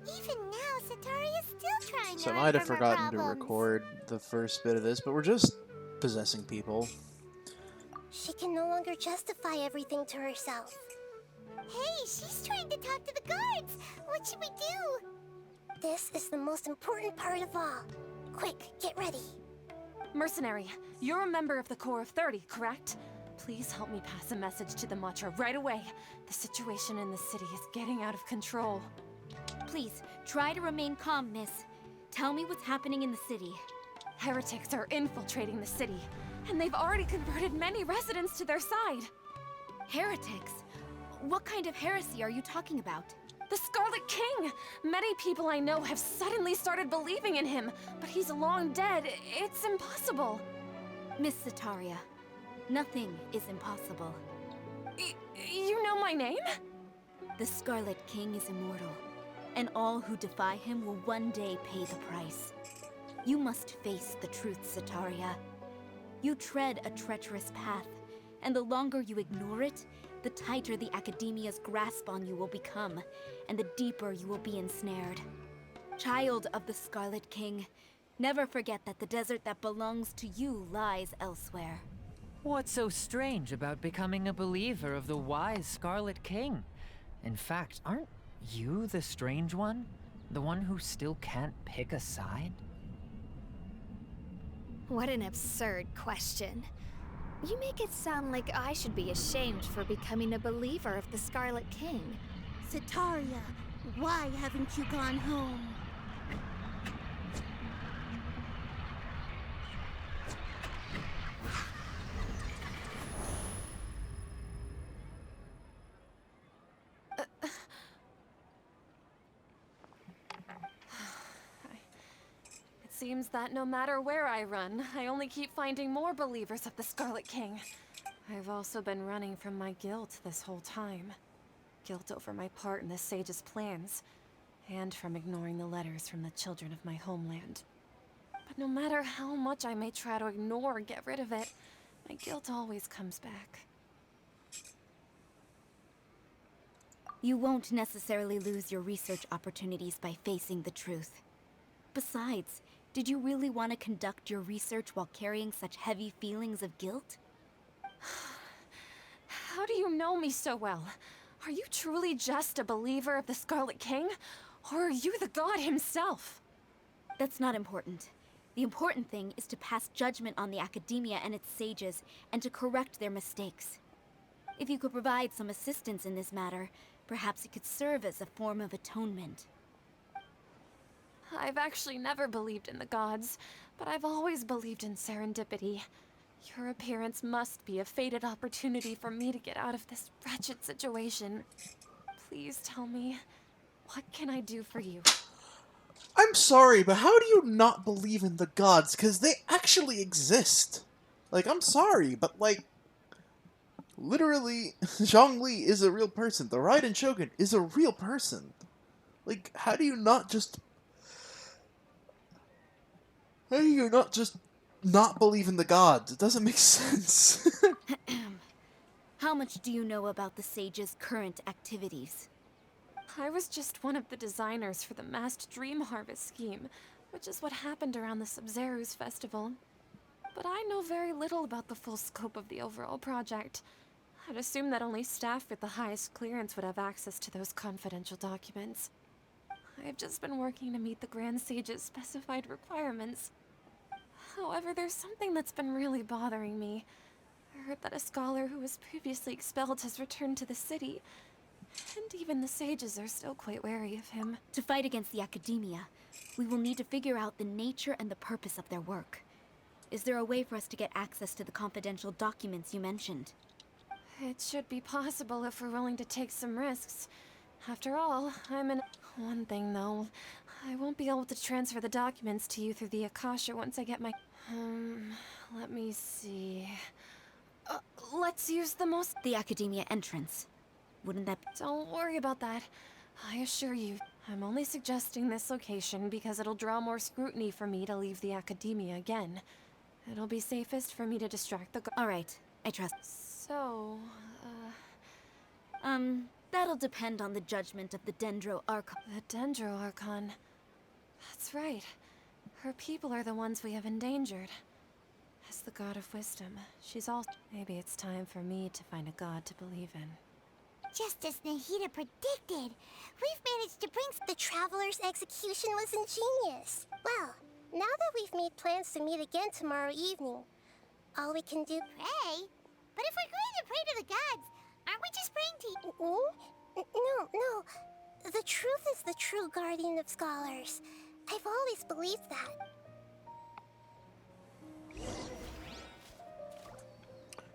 Even now, Satari is still trying So to I run might have from her forgotten to problems. record the first bit of this, but we're just possessing people. She can no longer justify everything to herself. Hey, she's trying to talk to the guards! What should we do? This is the most important part of all. Quick, get ready. Mercenary, you're a member of the Corps of 30, correct? Please help me pass a message to the Watcher right away. The situation in the city is getting out of control. Please, try to remain calm, miss. Tell me what's happening in the city. Heretics are infiltrating the city, and they've already converted many residents to their side. Heretics? What kind of heresy are you talking about? The Scarlet King! Many people I know have suddenly started believing in him, but he's long dead. It's impossible. Miss Sataria, nothing is impossible. You know my name? The Scarlet King is immortal, and all who defy him will one day pay the price. You must face the truth, Sataria. You tread a treacherous path, and the longer you ignore it, the tighter the Academia's grasp on you will become, and the deeper you will be ensnared. Child of the Scarlet King, never forget that the desert that belongs to you lies elsewhere. What's so strange about becoming a believer of the wise Scarlet King? In fact, aren't you the strange one? The one who still can't pick a side? What an absurd question. You make it sound like I should be ashamed for becoming a believer of the Scarlet King. Sataria, why haven't you gone home? It seems that no matter where I run, I only keep finding more believers of the Scarlet King. I've also been running from my guilt this whole time. Guilt over my part in the Sage's plans, and from ignoring the letters from the children of my homeland. But no matter how much I may try to ignore or get rid of it, my guilt always comes back. You won't necessarily lose your research opportunities by facing the truth. Besides, did you really want to conduct your research while carrying such heavy feelings of guilt? How do you know me so well? Are you truly just a believer of the Scarlet King? Or are you the god himself? That's not important. The important thing is to pass judgment on the Academia and its sages, and to correct their mistakes. If you could provide some assistance in this matter, perhaps it could serve as a form of atonement. I've actually never believed in the gods, but I've always believed in serendipity. Your appearance must be a fated opportunity for me to get out of this wretched situation. Please tell me, what can I do for you? I'm sorry, but how do you not believe in the gods? Because they actually exist. Like, I'm sorry, but like, literally, Zhongli is a real person. The Raiden Shogun is a real person. Like, how do you not just not believe in the gods? It doesn't make sense. How much do you know about the sages' current activities? I was just one of the designers for the massed dream harvest scheme, which is what happened around the Sub-Zeru's festival. But I know very little about the full scope of the overall project. I'd assume that only staff with the highest clearance would have access to those confidential documents. I've just been working to meet the Grand Sage's specified requirements. However, there's something that's been really bothering me. I heard that a scholar who was previously expelled has returned to the city, and even the sages are still quite wary of him. To fight against the Academia, we will need to figure out the nature and the purpose of their work. Is there a way for us to get access to the confidential documents you mentioned? It should be possible if we're willing to take some risks. After all, I'm in... One thing, though. I won't be able to transfer the documents to you through the Akasha once I get my... let me see... let's use the most... The Academia entrance. Wouldn't that... Don't worry about that. I assure you, I'm only suggesting this location because it'll draw more scrutiny for me to leave the Academia again. It'll be safest for me to distract the... All right, I trust. So, That'll depend on the judgment of the Dendro Archon. The Dendro Archon. That's right. Her people are the ones we have endangered. As the god of wisdom, she's also... Maybe it's time for me to find a god to believe in. Just as Nahida predicted, we've managed to bring... The Traveler's execution was ingenious. Well, now that we've made plans to meet again tomorrow evening, all we can do... Pray? But if we're going to pray to the gods, aren't we just praying to... No. The truth is the true guardian of scholars. I've always believed that.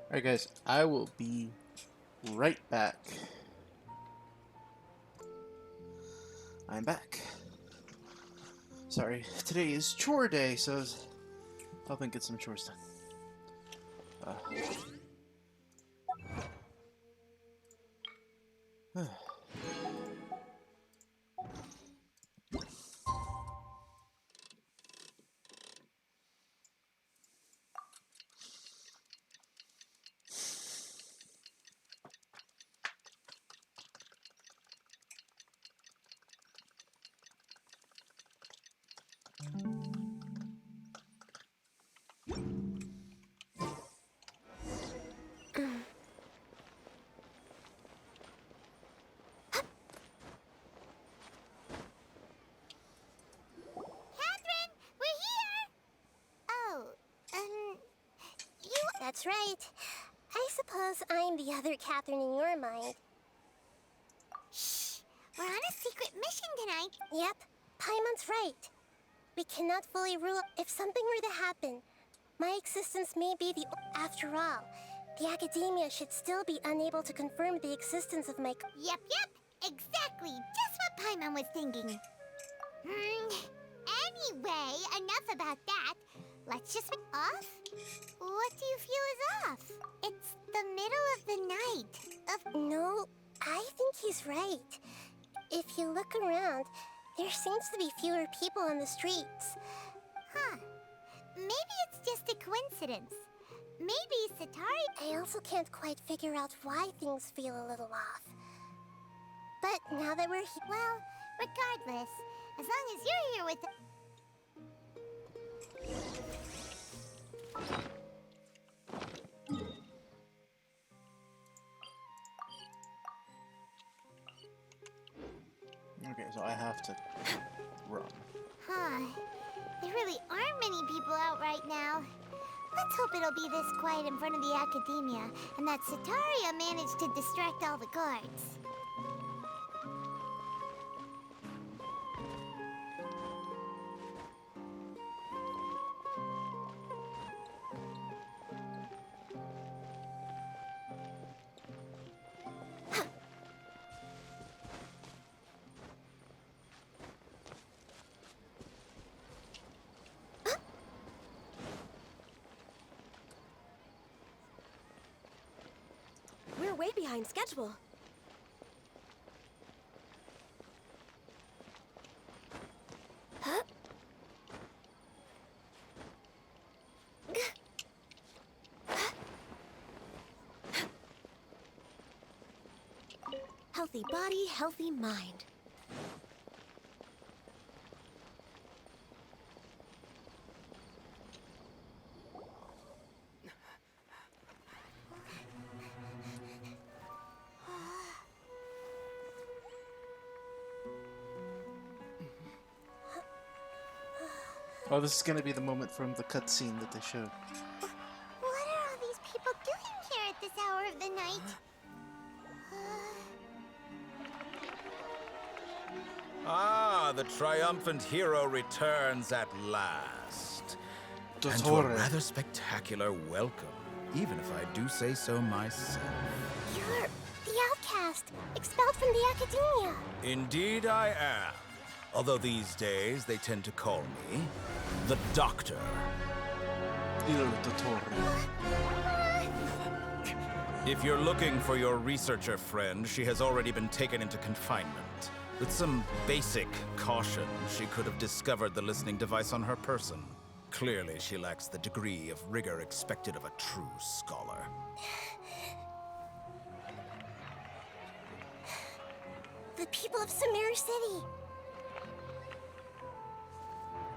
Alright guys, I will be right back. I'm back. Sorry, today is chore day, so I was helping get some chores done. That's right. I suppose I'm the other Catherine in your mind. Shh! We're on a secret mission tonight. Yep, Paimon's right. We cannot fully rule if something were to happen. My existence may be the... After all, the academia should still be unable to confirm the existence of my... Yep. Exactly. Just what Paimon was thinking. Anyway, enough about that. Let's just... Off? What do you feel is off? It's the middle of the night. No, I think he's right. If you look around, there seems to be fewer people on the streets. Huh. Maybe it's just a coincidence. Maybe Satari... I also can't quite figure out why things feel a little off. But now that we're here... Well, regardless, as long as you're here with... Okay, so I have to run. Huh. There really aren't many people out right now. Let's hope it'll be this quiet in front of the academia, and that Sataria managed to distract all the guards. We're way behind schedule. Huh? Healthy body, healthy mind. Oh, this is gonna be the moment from the cutscene that they showed. What are all these people doing here at this hour of the night? Ah, the triumphant hero returns at last. And to a Dottore. rather spectacular welcome, even if I do say so myself. You're the outcast, expelled from the academia. Indeed I am. Although these days they tend to call me the Doctor. Il Dottore. If you're looking for your researcher friend, she has already been taken into confinement. With some basic caution, she could have discovered the listening device on her person. Clearly, she lacks the degree of rigor expected of a true scholar. The people of Sumeru City.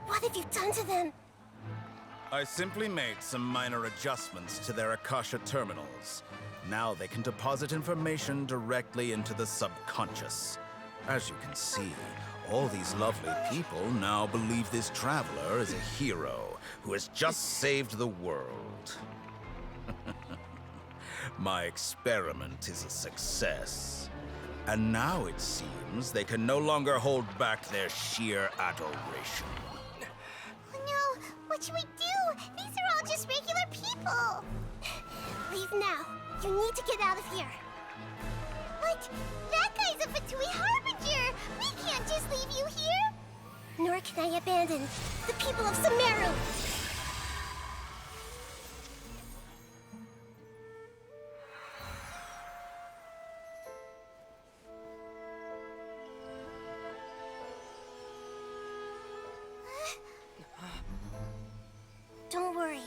What have you done to them? I simply made some minor adjustments to their Akasha terminals. Now they can deposit information directly into the subconscious. As you can see, all these lovely people now believe this traveler is a hero who has just saved the world. My experiment is a success. And now it seems they can no longer hold back their sheer adoration. Oh no, what should we do? These are all just regular people. Leave now. You need to get out of here. What? That guy's a Fatui Harbinger! We can't just leave you here! Nor can I abandon the people of Sumeru! Don't worry.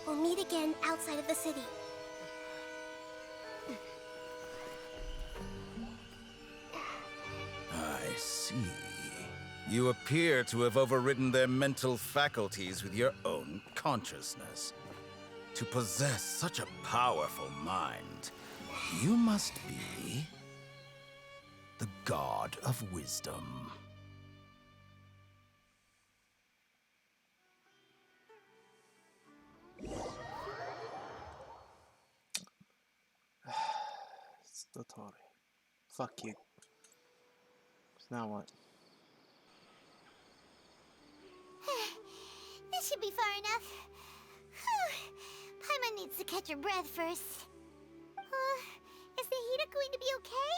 We'll meet again outside of the city. I see. You appear to have overridden their mental faculties with your own consciousness. To possess such a powerful mind, you must be the god of wisdom. It's Dotori. Fuck you. So now what? This should be far enough. Whew. Paimon needs to catch her breath first. Is Nahida going to be okay?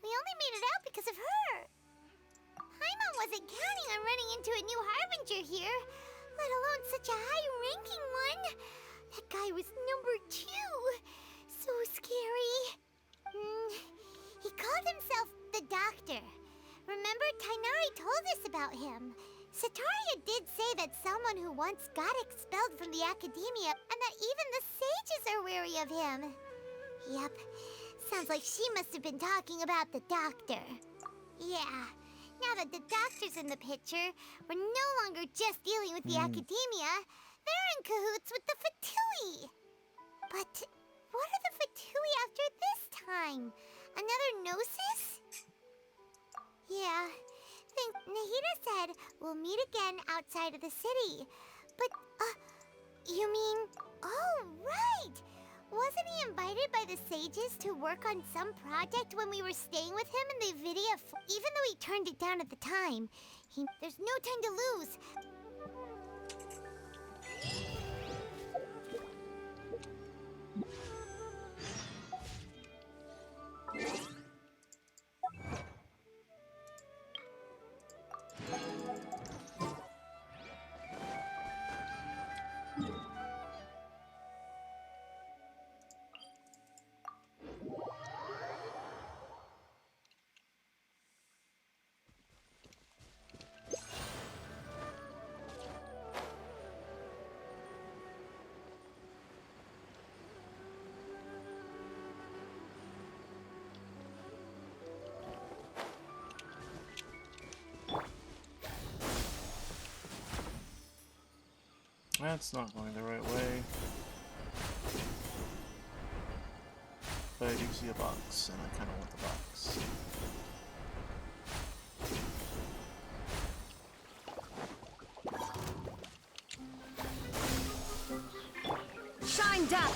We only made it out because of her. Paimon wasn't counting on running into a new Harbinger here, let alone such a high-ranking one. That guy was number 2. So scary. He called himself the Doctor. Remember, Tainari told us about him. Sataria did say that someone who once got expelled from the academia, and that even the sages are wary of him. Yep, sounds like she must have been talking about the Doctor. Yeah, now that the Doctor's in the picture, we're no longer just dealing with the academia, they're in cahoots with the Fatui. But what are the Fatui after this time? Another Gnosis? Yeah, think Nahida said we'll meet again outside of the city. But, you mean... Oh, right! Wasn't he invited by the sages to work on some project when we were staying with him in the Vidia? Even though he turned it down at the time, there's no time to lose. That's not going the right way. But I do see a box, and I kind of want the box. Shined up!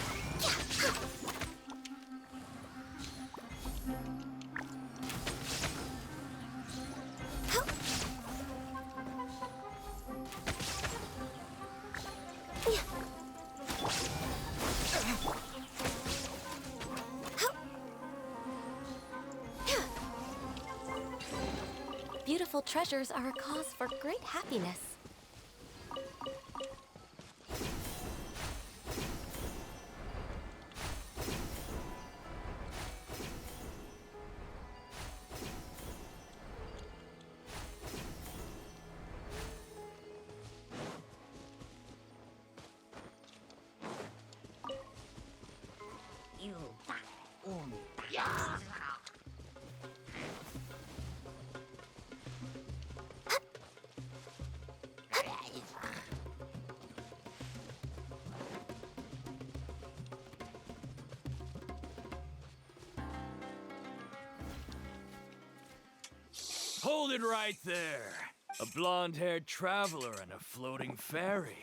Beautiful treasures are a cause for great happiness. Hold it right there. A blonde-haired traveler and a floating fairy.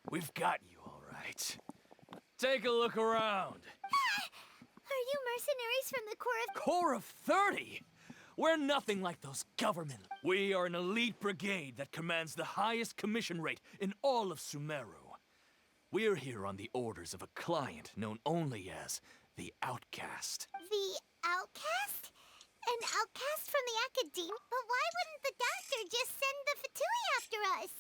We've got you all right. Take a look around. Are you mercenaries from the Corps of... Corps of 30? We're nothing like those government. We are an elite brigade that commands the highest commission rate in all of Sumeru. We're here on the orders of a client known only as the Outcast. The Outcast? An outcast from the Academy? But why wouldn't the doctor just send the Fatui after us?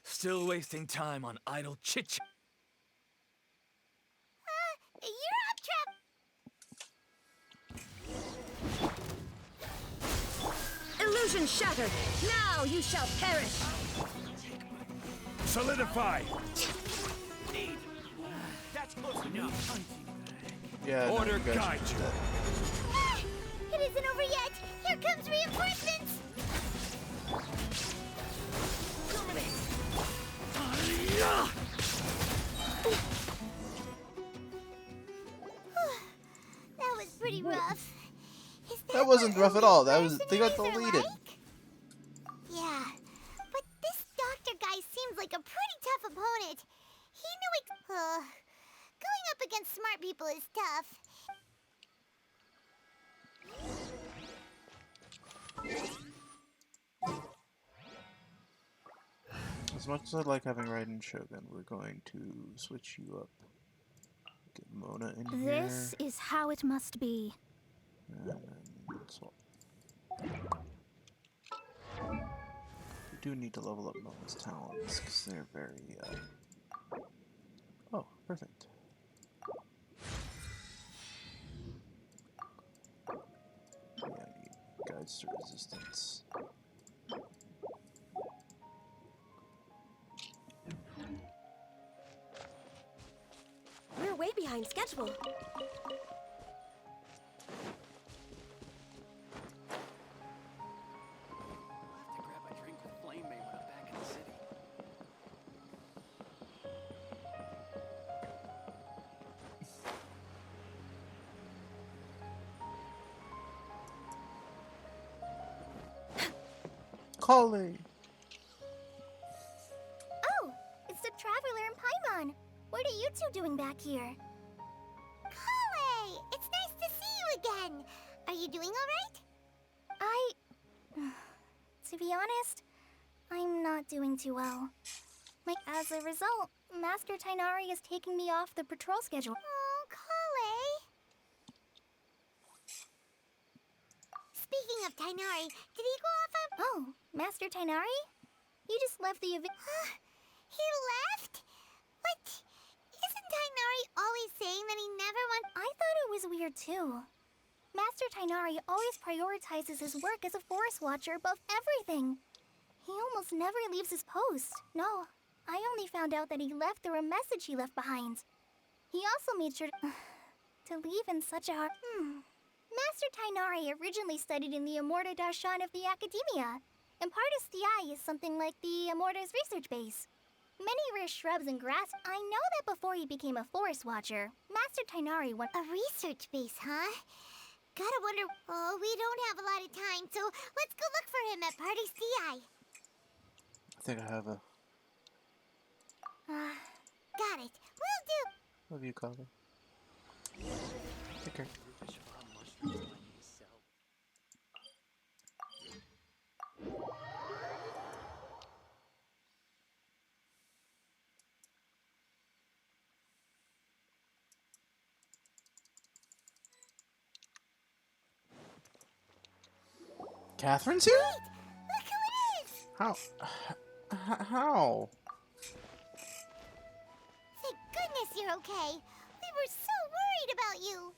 Still wasting time on idle chit-chat. You're up, Trap! Illusion shattered! Now you shall perish! Solidify! That's close enough. Yeah. Order no, you guys guide should do you. that. It isn't over yet! Here comes reinforcements! That was pretty rough. Is That wasn't what rough at all. That elite was they got mercenaries are deleted. like? Yeah, but this doctor guy seems like a pretty tough opponent. He knew going up against smart people is tough. As much as I like having Raiden Shogun, we're going to switch you up. Get Mona in here. This is how it must be. And swap. We do need to level up Mona's talents because they're very. Oh, perfect. Yeah, I need guides to resistance. We're way behind schedule. Calling! Oh, it's the Traveler and Paimon. What are you two doing back here? Kale, it's nice to see you again. Are you doing all right? To be honest, I'm not doing too well. As a result, Master Tainari is taking me off the patrol schedule. Oh, Kale. Speaking of Tainari, did he go off a... Oh, Master Tainari? You just left the event... He left? What? Isn't Tainari always saying that he never wants... I thought it was weird, too. Master Tainari always prioritizes his work as a forest watcher above everything. He almost never leaves his post. No, I only found out that he left through a message he left behind. He also made sure to leave in such a hard... Master Tainari originally studied in the Immorta Darshan of the Academia, and part of Stiai is something like the Immorta's research base. Many rare shrubs and grass. I know that before he became a forest watcher, Master Tainari went... A research base, huh? Gotta wonder... Oh, we don't have a lot of time, so let's go look for him at Party Stiai. I think I have a. Got it. Will do. Love you, Calling. Take care. Catherine's here? Look who it is! How? How? Thank goodness you're okay. We were so worried about you.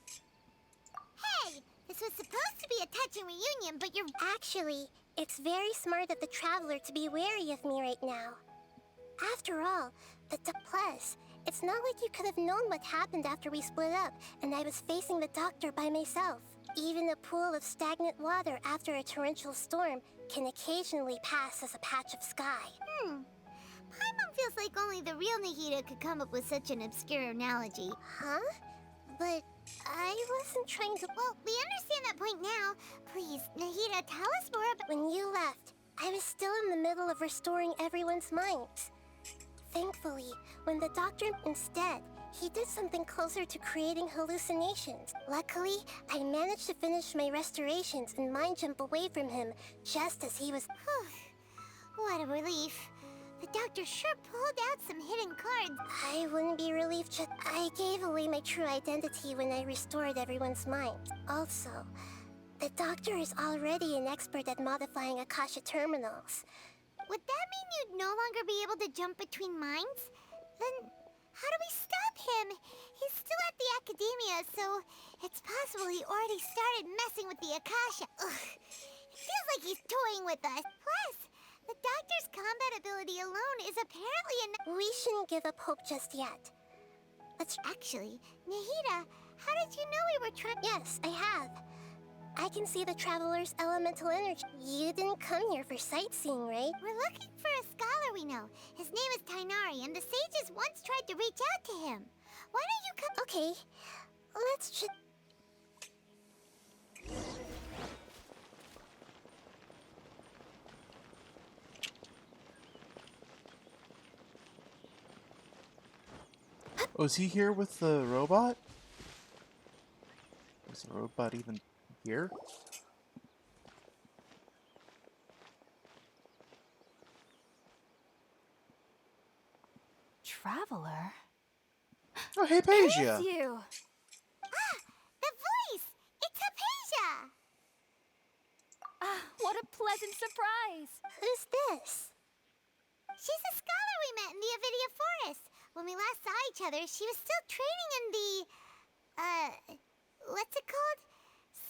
Hey, this was supposed to be a touching reunion, but you're... Actually, it's very smart of the Traveler to be wary of me right now. After all, plus, it's not like you could have known what happened after we split up and I was facing the doctor by myself. Even a pool of stagnant water after a torrential storm can occasionally pass as a patch of sky. Paimon feels like only the real Nahida could come up with such an obscure analogy. Huh? But I wasn't trying to... Well, we understand that point now. Please, Nahida, tell us more about... When you left, I was still in the middle of restoring everyone's minds. Thankfully, when the doctor instead, he did something closer to creating hallucinations. Luckily, I managed to finish my restorations and mind jump away from him just as he was... What a relief. The doctor sure pulled out some hidden cards. I wouldn't be relieved just... I gave away my true identity when I restored everyone's minds. Also, the doctor is already an expert at modifying Akasha terminals. Would that mean you'd no longer be able to jump between minds? Then how do we stop him? He's still at the academia, so it's possible he already started messing with the Akasha. Ugh. It feels like he's toying with us. Plus, the doctor's combat ability alone is apparently enough. We shouldn't give up hope just yet. Let's... Actually, Nahida, how did you know we were trying... Yes, I have. I can see the Traveler's elemental energy. You didn't come here for sightseeing, right? We're looking for a scholar we know. His name is Tainari, and the sages once tried to reach out to him. Why don't you come... Okay, let's just... Oh, is he here with the robot? Is the robot even here? Traveler? Oh, hey, Paisia! It's you! Ah! The voice! It's Hypatia! Ah, what a pleasant surprise! Who's this? She's a scholar we met in the Avidia Forest. When we last saw each other, she was still training in the... what's it called?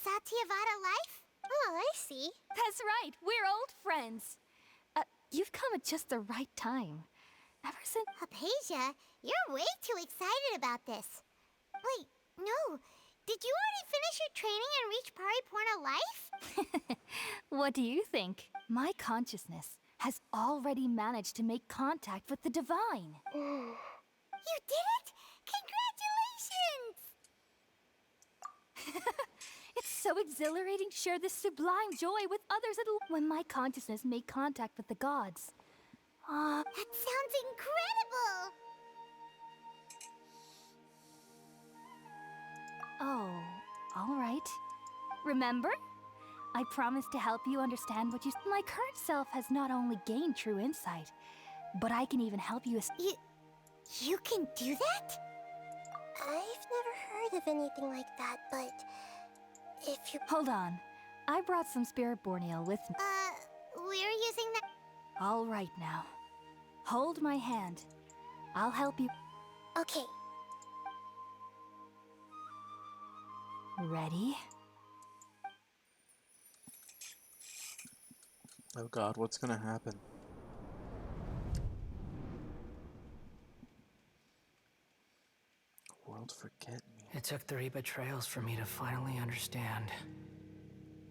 Satyavada life? Oh, I see. That's right, we're old friends. You've come at just the right time. Ever since... Hypatia, you're way too excited about this. Wait, no. Did you already finish your training and reach Pariporna life? What do you think? My consciousness has already managed to make contact with the divine. You did it? Congratulations! It's so exhilarating to share this sublime joy with others when my consciousness made contact with the gods. That sounds incredible! Oh, all right. Remember? I promised to help you understand what you... My current self has not only gained true insight, but I can even help you... You can do that? I've never heard of anything like that, but... If you... Hold on. I brought some spirit borneo with me. We're using that... All right now. Hold my hand. I'll help you. Okay. Ready? Oh god, what's gonna happen? World forget me. It took 3 betrayals for me to finally understand.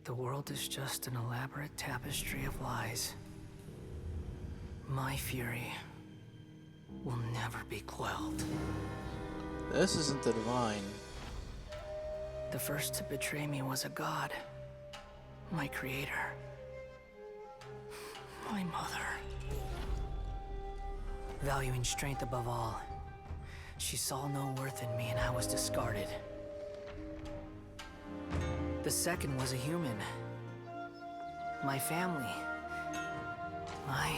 The world is just an elaborate tapestry of lies. My fury will never be quelled. This isn't the divine. The first to betray me was a god. My creator. My mother. Valuing strength above all, she saw no worth in me and I was discarded. The second was a human. My family. My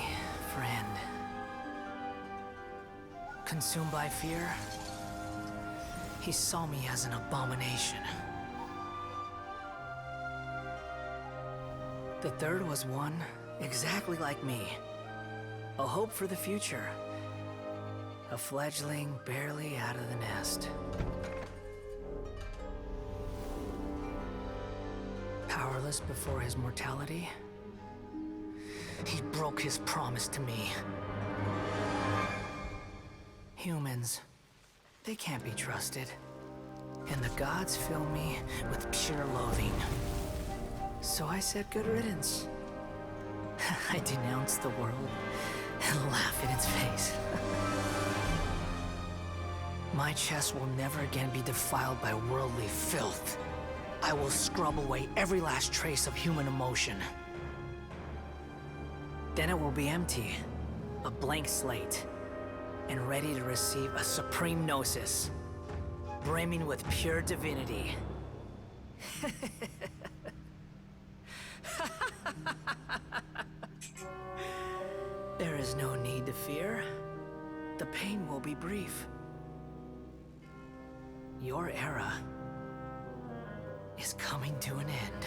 friend. Consumed by fear, he saw me as an abomination. The third was one exactly like me. A hope for the future. A fledgling barely out of the nest. Powerless before his mortality, he broke his promise to me. Humans, they can't be trusted. And the gods fill me with pure loathing. So I said good riddance. I denounce the world and laugh in its face. My chest will never again be defiled by worldly filth. I will scrub away every last trace of human emotion. Then it will be empty, a blank slate, and ready to receive a supreme gnosis, brimming with pure divinity. There is no need to fear. The pain will be brief. Your era is coming to an end.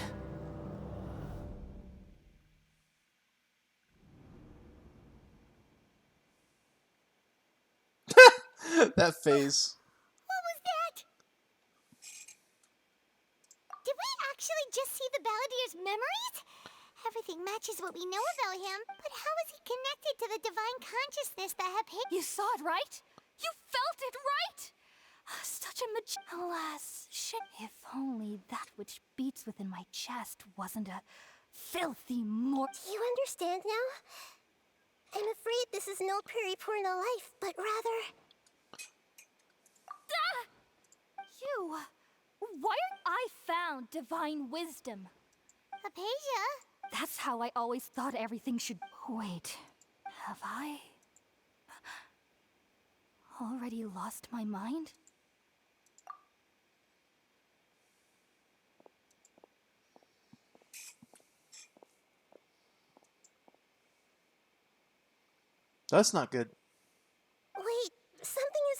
That phase. What was that? Did we actually just see the Balladier's memories? Everything matches what we know about him, but how is he connected to the divine consciousness that had paid? You saw it, right? You felt it, right? Such a Alas, shit. If only that which beats within my chest wasn't a filthy Do you understand now? I'm afraid this is no periporno life, but rather... You! Why I found divine wisdom. Apasia? That's how I always thought everything should... Wait, have I... already lost my mind? That's not good. Wait, something is...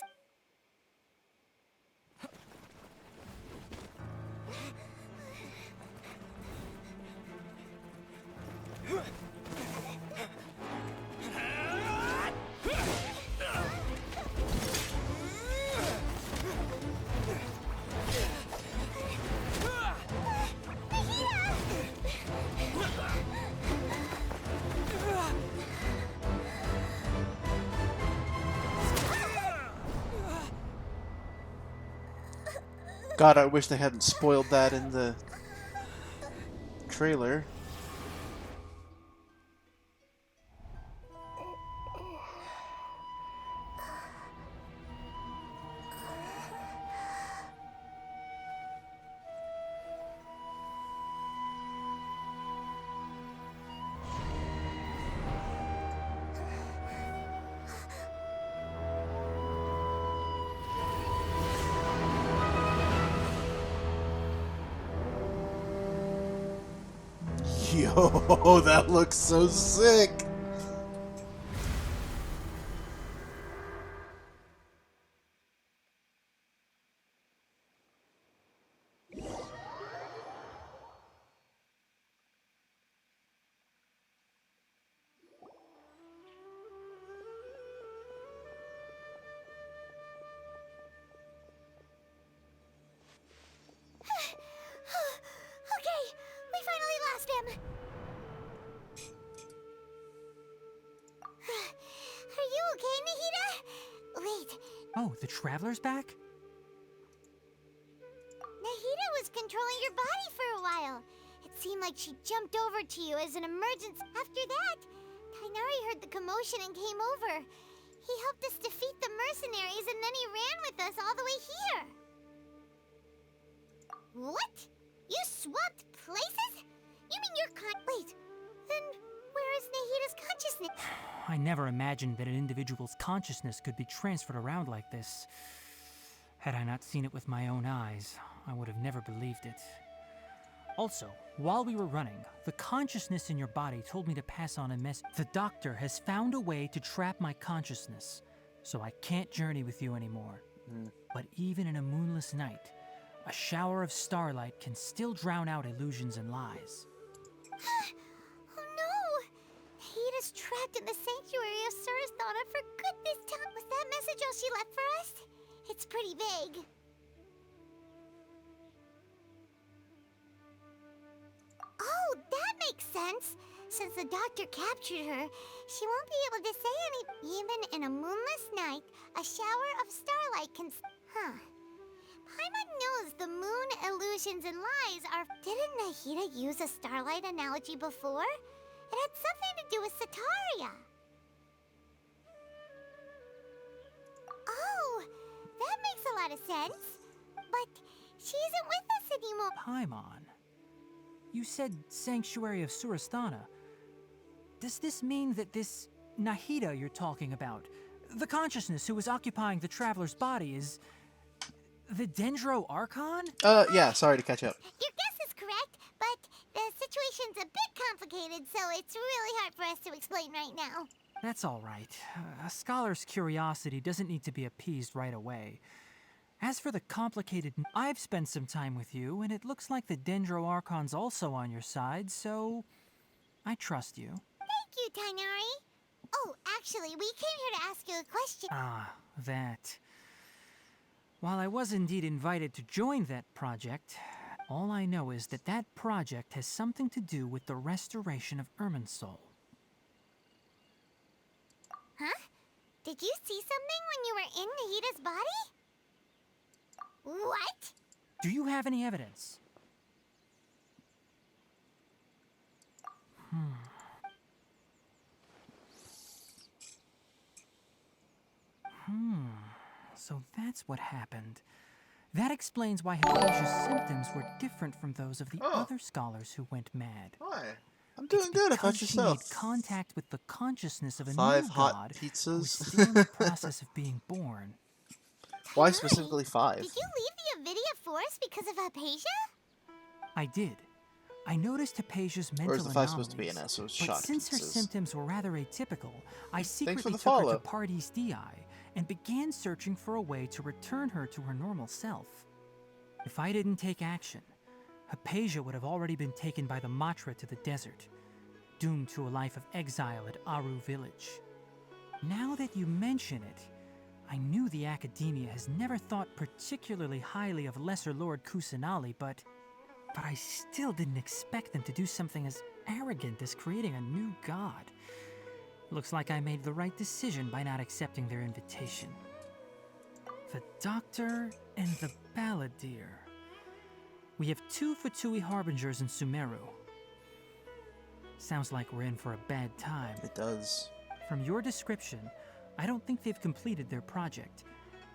God, I wish they hadn't spoiled that in the trailer. Yo, that looks so sick! Okay, we finally lost him. Are you okay, Nahida? Wait, Oh, the Traveler's back? Nahida was controlling your body for a while. It seemed like she jumped over to you as an emergency. After that, Tainari heard the commotion and came over. He helped us defeat the mercenaries and then he ran with us all the way here. What? You swapped places? You mean Wait, then where is Nahida's consciousness? I never imagined that an individual's consciousness could be transferred around like this. Had I not seen it with my own eyes, I would have never believed it. Also, while we were running, the consciousness in your body told me to pass on a message. The doctor has found a way to trap my consciousness, so I can't journey with you anymore. But even in a moonless night, a shower of starlight can still drown out illusions and lies. Oh no! Nahida's trapped in the sanctuary of Surazthana for good this time. Was that message all she left for us? It's pretty vague. Oh, that makes sense. Since the doctor captured her, she won't be able to say any. Even in a moonless night, a shower of starlight can. Paimon knows the moon illusions and lies are. Didn't Nahida use a starlight analogy before? It had something to do with Sataria. Oh, That makes a lot of sense. But she isn't with us anymore. Paimon, you said Sanctuary of Surasthana. Does this mean that this Nahida you're talking about, the consciousness who was occupying the traveler's body, is the Dendro Archon? Yeah, sorry to catch up. Your guess is correct, but the situation's a bit complicated, so it's really hard for us to explain right now. That's all right. A scholar's curiosity doesn't need to be appeased right away. As for the complicated, I've spent some time with you, and it looks like the Dendro Archon's also on your side, so I trust you. Thank you, Tainari. Oh, actually, we came here to ask you a question. Ah, that. While I was indeed invited to join that project, all I know is that that project has something to do with the restoration of Irminsul. Huh? Did you see something when you were in Nahida's body? What? Do you have any evidence? So that's what happened. That explains why Hypatia's symptoms were different from those of the other scholars who went mad. Hi. I'm doing good. How about She yourself? made contact with the consciousness of a 5 new hot god who was pizzas. still in the process of being born. Why Tainari, specifically 5? Did you leave the Avidia Forest because of Hypatia? I did. I noticed Hypatia's mental Or is the 5 supposed to be anomalies, an S, so it's but shot since her pizzas? symptoms were rather atypical, I secretly the took her follow. to Party's DI and began searching for a way to return her to her normal self. If I didn't take action, Hypatia would have already been taken by the Matra to the desert, doomed to a life of exile at Aru village. Now that you mention it, I knew the Academia has never thought particularly highly of Lesser Lord Kusanali, but I still didn't expect them to do something as arrogant as creating a new god. Looks like I made the right decision by not accepting their invitation. The Doctor and the Balladeer. We have 2 Fatui Harbingers in Sumeru. Sounds like we're in for a bad time. It does. From your description, I don't think they've completed their project.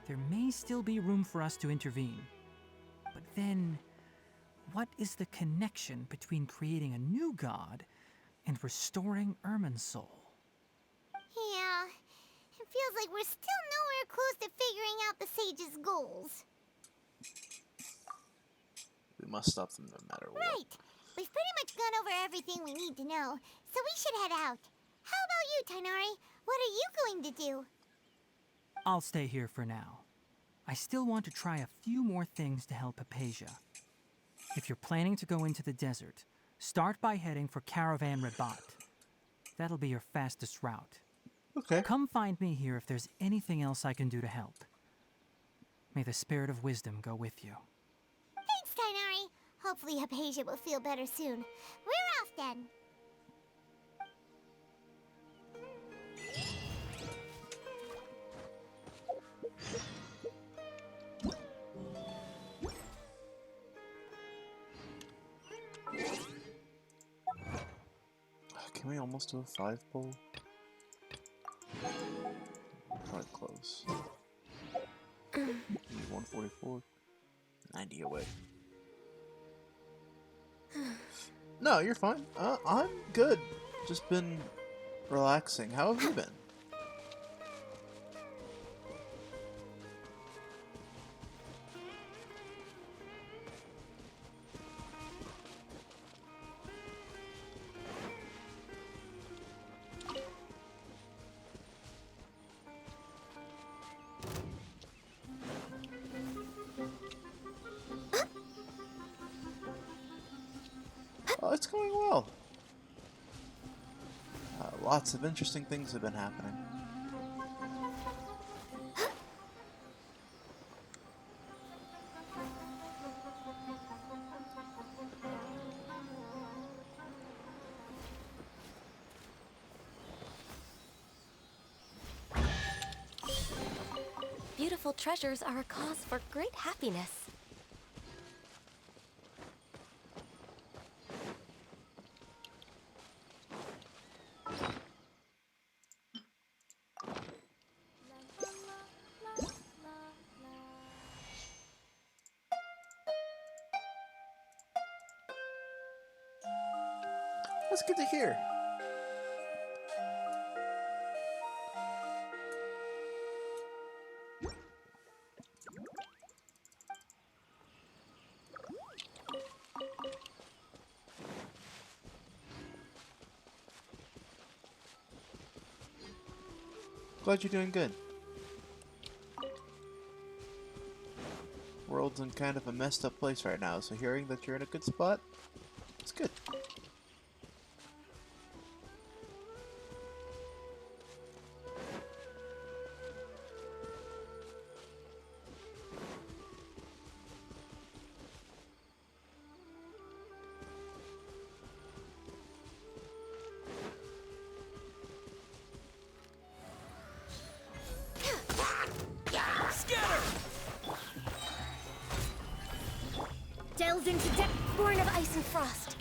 There may still be room for us to intervene. But then, what is the connection between creating a new god and restoring Irminsul? Yeah, it feels like we're still nowhere close to figuring out the Sage's goals. We must stop them no matter what. Right. We've pretty much gone over everything we need to know, so we should head out. How about you, Tainari? What are you going to do? I'll stay here for now. I still want to try a few more things to help Hypatia. If you're planning to go into the desert, start by heading for Caravan Rabat. That'll be your fastest route. Okay. Come find me here if there's anything else I can do to help. May the spirit of wisdom go with you. Thanks, Tainari. Hopefully Hypatia will feel better soon. We're off then. Can we almost do a 5 pull? Probably close. 144. 90 away. No, you're fine. I'm good. Just been relaxing. How have you been? It's going well. Lots of interesting things have been happening. Beautiful treasures are a cause for great happiness. That's good to hear. Glad you're doing good. World's in kind of a messed up place right now, so hearing that you're in a good spot, it's good. Delves into depth, born of ice and frost.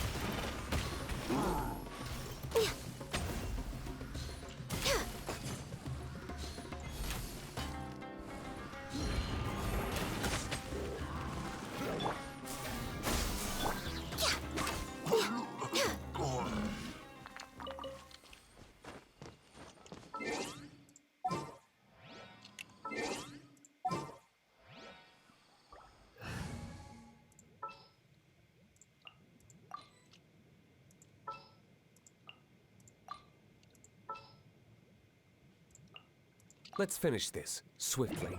Let's finish this, swiftly.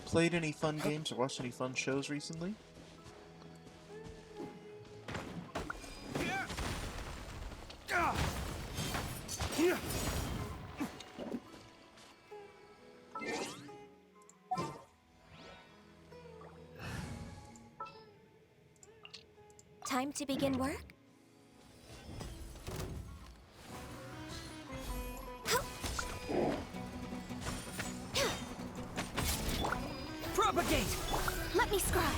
Played any fun games or watched any fun shows recently? Time to begin work? Propagate! Let me scry.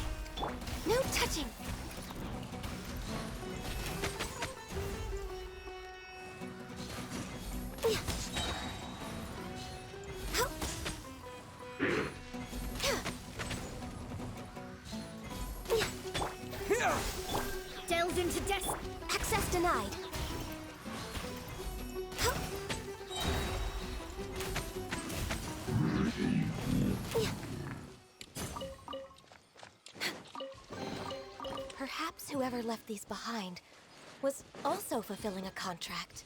No touching. Delves into death. Access denied. Perhaps whoever left these behind was also fulfilling a contract.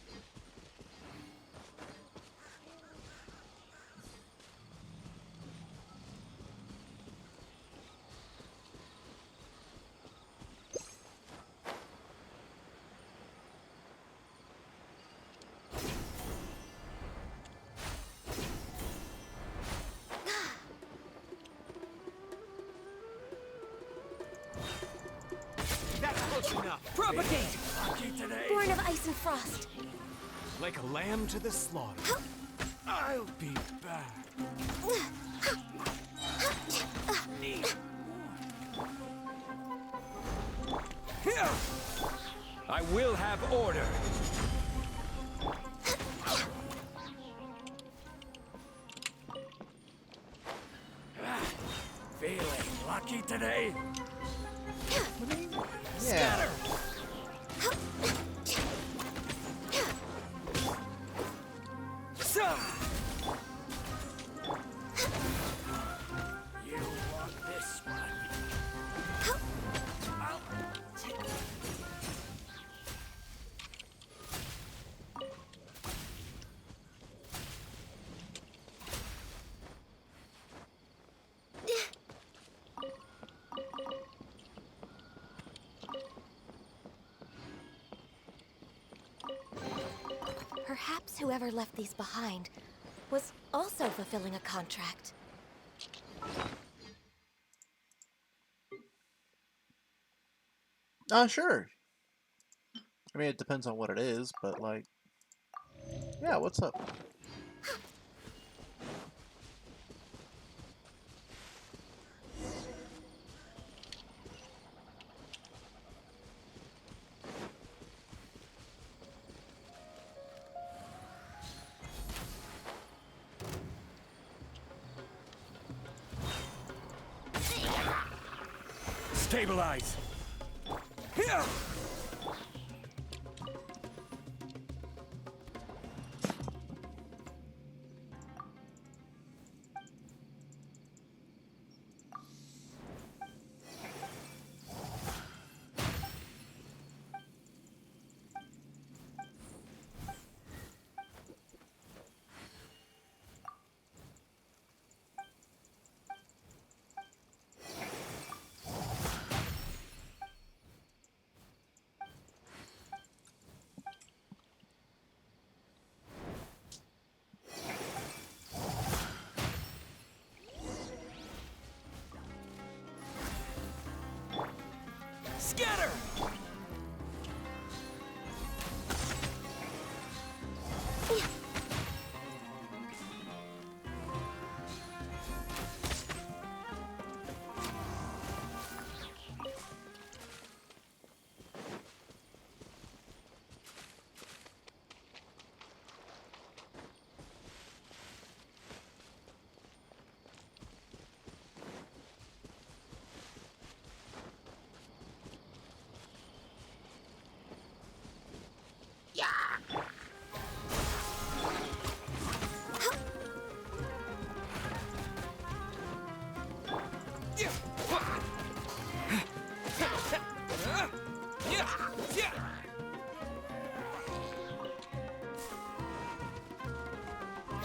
That's close enough! Propagate! Lucky today! Born of ice and frost. Like a lamb to the slaughter. I'll be back. Neat. Here! I will have order. Feeling lucky today? Yeah. You want this one? I'll take it. Perhaps whoever left these behind was also fulfilling a contract. Sure. I mean, it depends on what it is, but like, Yeah, what's up? Stabilize! Here! Scatter!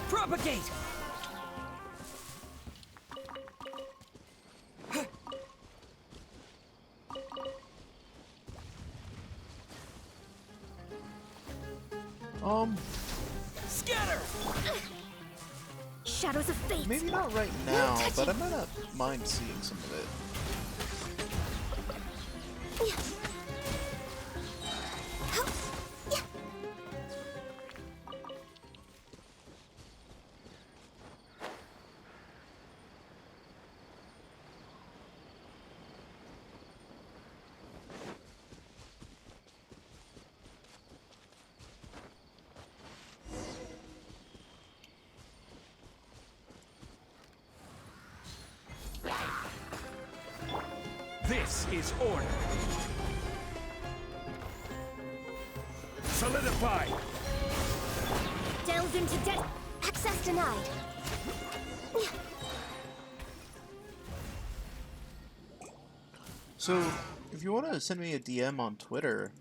Propagate! Scatter! Shadows of fate. Maybe not right now, but I might not mind seeing some of it. This is order. Solidify! Delve into debt. Access denied. So, if you want to send me a DM on Twitter,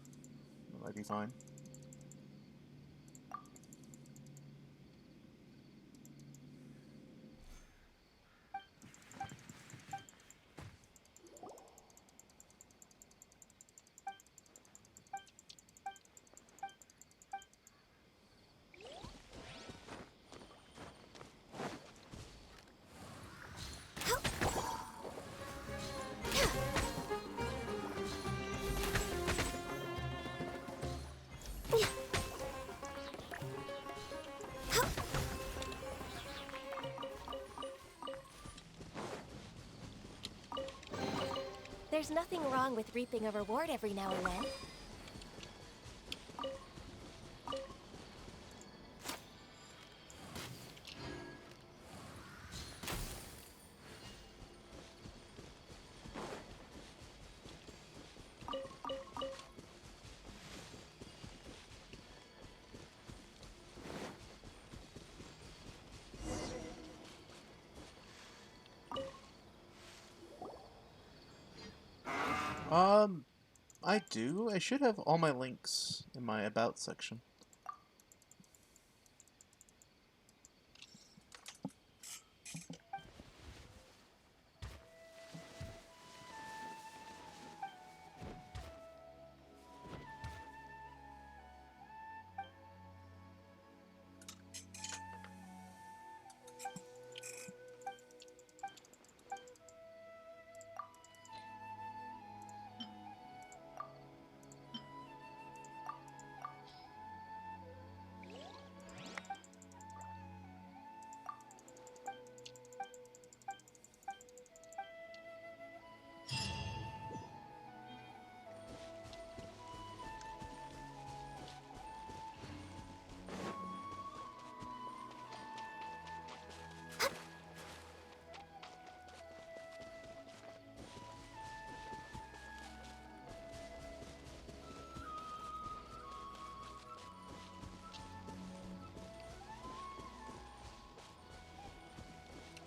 that might be fine. There's nothing wrong with reaping a reward every now and then. I do. I should have all my links in my About section.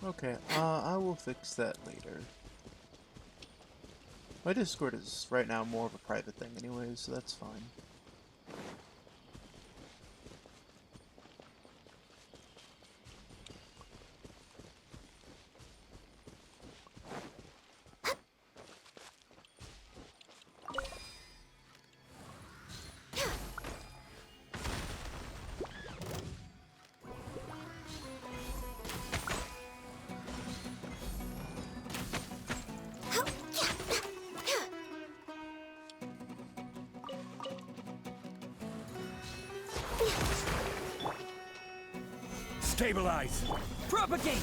Okay, I will fix that later. My Discord is right now more of a private thing anyway, so that's fine. Stabilize! Propagate!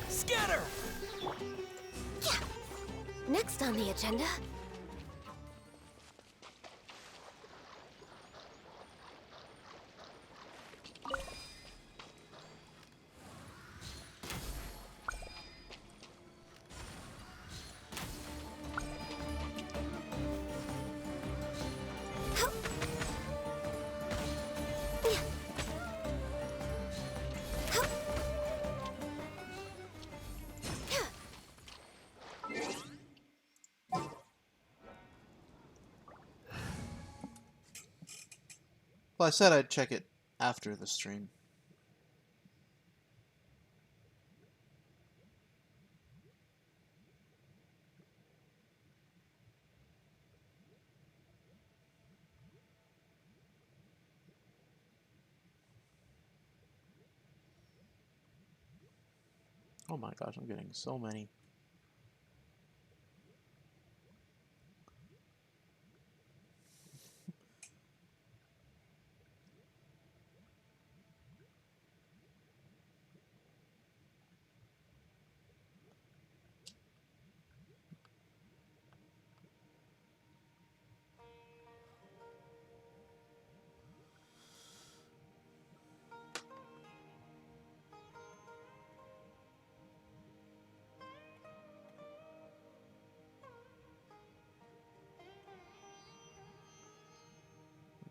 Scatter! Next on the agenda. Well, I said I'd check it after the stream. Oh my gosh, I'm getting so many.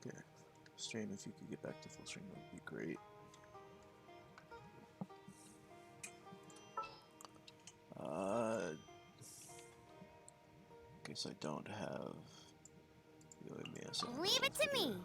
Okay, stream, if you could get back to full stream, that would be great. Guess I don't have. Leave it to me.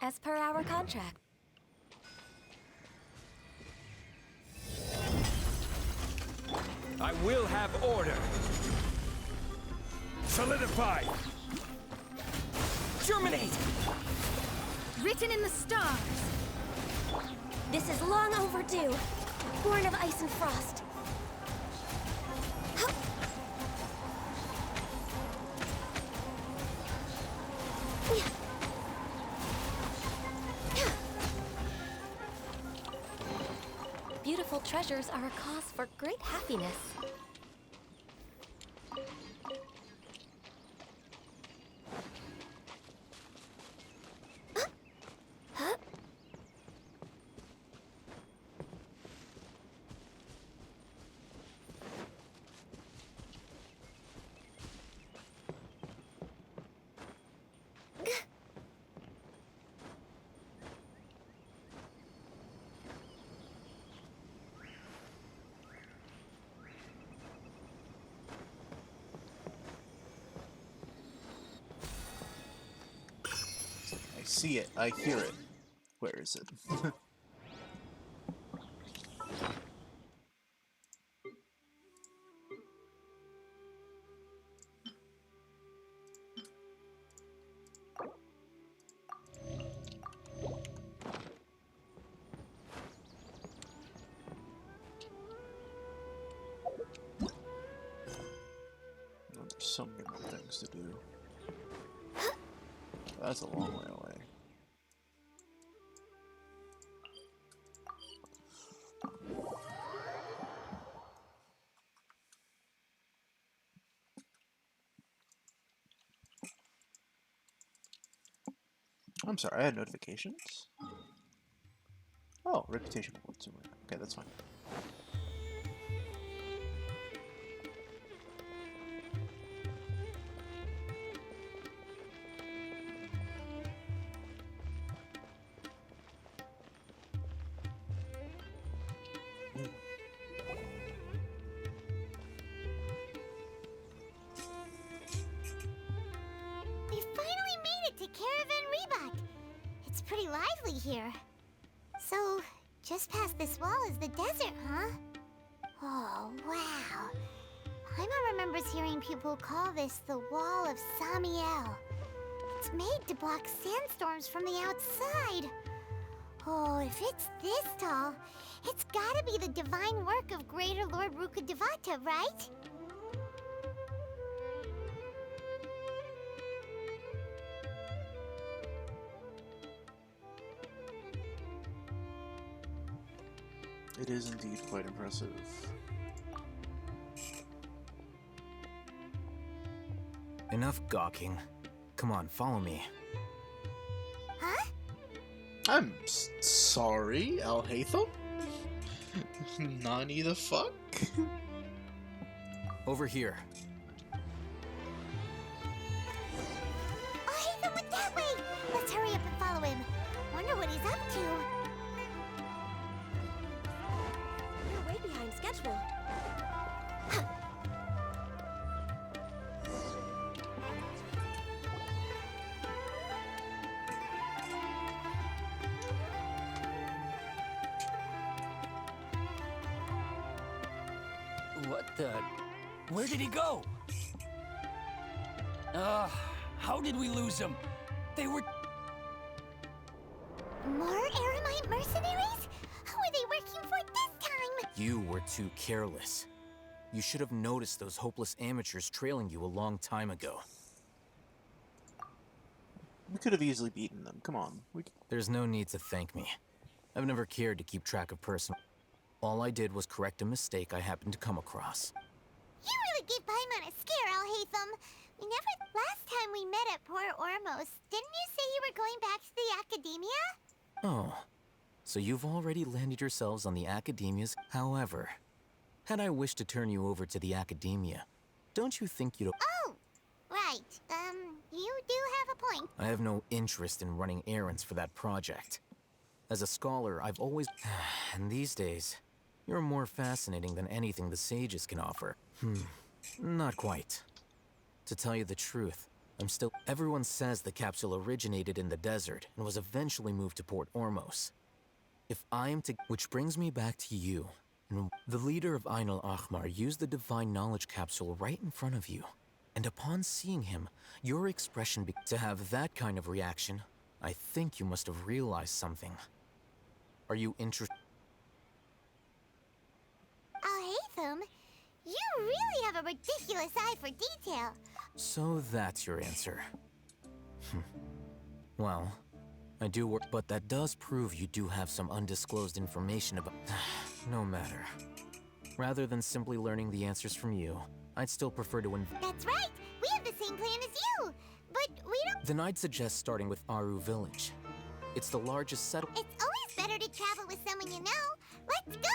As per our contract. I will have order. Solidify. Germinate! Written in the stars. This is long overdue. Born of ice and frost. Beautiful treasures are a cause for great happiness. I see it. I hear it. Where is it? There's so many more things to do. That's a long way away. I'm sorry, I had notifications. Oh, reputation points. Okay, that's fine. We finally made it to Caravan Rebak. It's pretty lively here. So, just past this wall is the desert, huh? Oh, wow. Paimon remembers hearing people call this the Wall of Samiel. It's made to block sandstorms from the outside. Oh, if it's this tall, it's gotta be the divine work of Greater Lord Rukkhadevata, right? It is indeed quite impressive. Enough gawking. Come on, follow me. Huh? I'm sorry, Al-Haytham? Nani the fuck? Over here. Oh, Haytham went that way! Let's hurry up and follow him. Wonder what he's up to. We're way behind schedule. What the? Where did he go? How did we lose him? They were... More Aramite mercenaries? Who are they working for this time? You were too careless. You should have noticed those hopeless amateurs trailing you a long time ago. We could have easily beaten them. Come on. There's no need to thank me. I've never cared to keep track of personal... All I did was correct a mistake I happened to come across. You really gave Paimon a scare, Al-Haytham. Last time we met at Port Ormos, didn't you say you were going back to the Academia? Oh, so you've already landed yourselves on the Academias. However, had I wished to turn you over to the Academia, don't you think you'd... Oh, right. You do have a point. I have no interest in running errands for that project. As a scholar, I've always... And these days, you're more fascinating than anything the sages can offer. Not quite. To tell you the truth, I'm still... Everyone says the capsule originated in the desert and was eventually moved to Port Ormos. If I am to... Which brings me back to you. The leader of Ain al-Ahmar used the Divine Knowledge Capsule right in front of you. And upon seeing him, your expression... To have that kind of reaction, I think you must have realized something. Are you interested? Al-Haytham, you really have a ridiculous eye for detail. So that's your answer. Well, I do work, but that does prove you do have some undisclosed information about... No matter. Rather than simply learning the answers from you, I'd still prefer to That's right! We have the same plan as you! But we don't... Then I'd suggest starting with Aru Village. It's the largest settlement... It's always better to travel with someone you know. Let's go!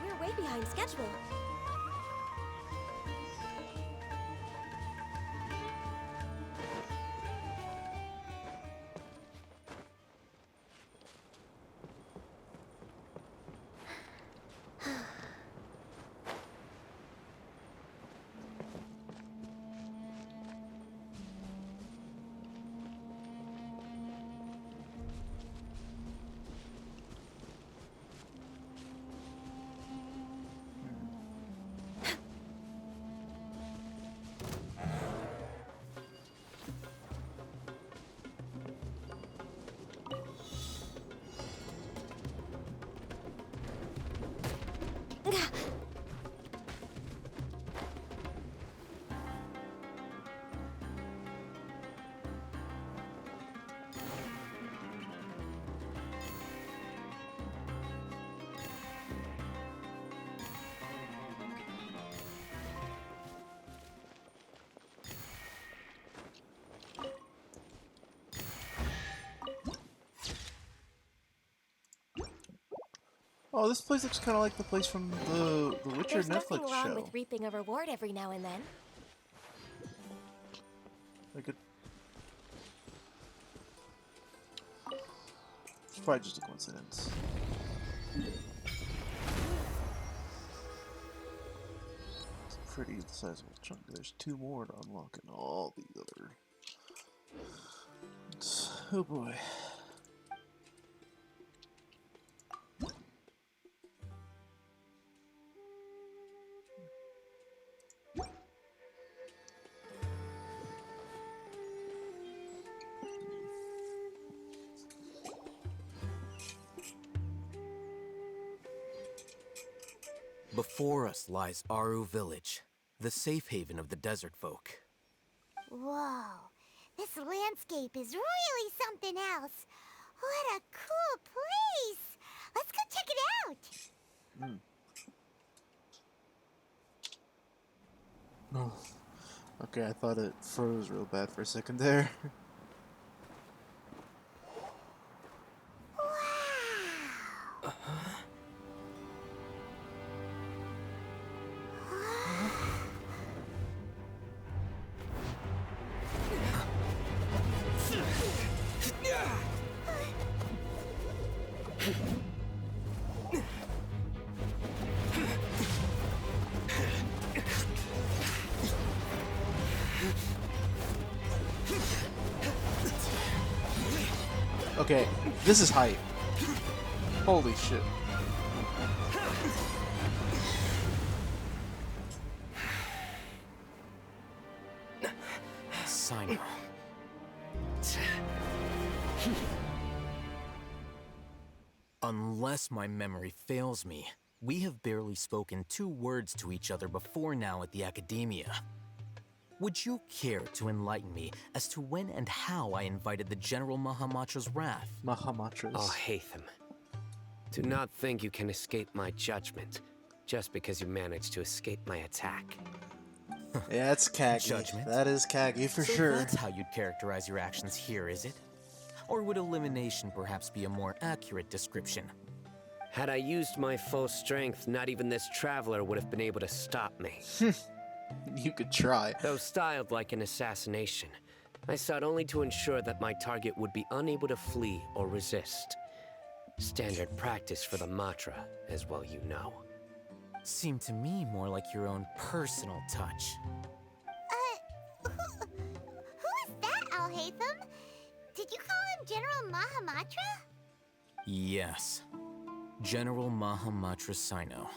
We're way behind schedule. Oh, this place looks kind of like the place from the Witcher There's nothing Netflix wrong show. with reaping a reward every now and then. Like it's probably just a coincidence. It's a pretty sizable chunk. There's 2 more to unlock and all the other. Oh boy. Before us lies Aru Village, the safe haven of the desert folk. Whoa, this landscape is really something else. What a cool place! Let's go check it out! Oh. Okay, I thought it froze real bad for a second there. Okay, this is hype. Holy shit. Sino. Unless my memory fails me, we have barely spoken 2 words to each other before now at the Academia. Would you care to enlighten me as to when and how I invited the General Mahamatra's wrath? Mahamatra's. Oh, Hatham. Do not think you can escape my judgment just because you managed to escape my attack. Yeah, it's Kagi. Judgment? That is Kagi for So sure. that's how you'd characterize your actions here, is it? Or would elimination perhaps be a more accurate description? Had I used my full strength, not even this traveler would have been able to stop me. You could try. Though styled like an assassination, I sought only to ensure that my target would be unable to flee or resist. Standard practice for the Matra, as well you know. Seemed to me more like your own personal touch. Who is that, Alhaitham? Did you call him General Mahamatra? Yes. General Mahamatra Sino,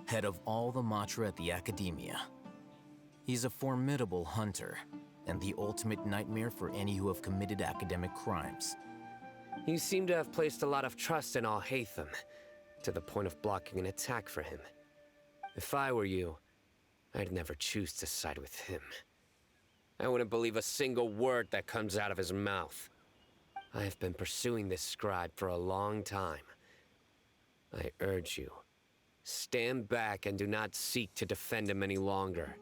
head of all the Matra at the Academia. He's a formidable hunter, and the ultimate nightmare for any who have committed academic crimes. You seem to have placed a lot of trust in Alhaitham, to the point of blocking an attack for him. If I were you, I'd never choose to side with him. I wouldn't believe a single word that comes out of his mouth. I have been pursuing this scribe for a long time. I urge you, stand back and do not seek to defend him any longer.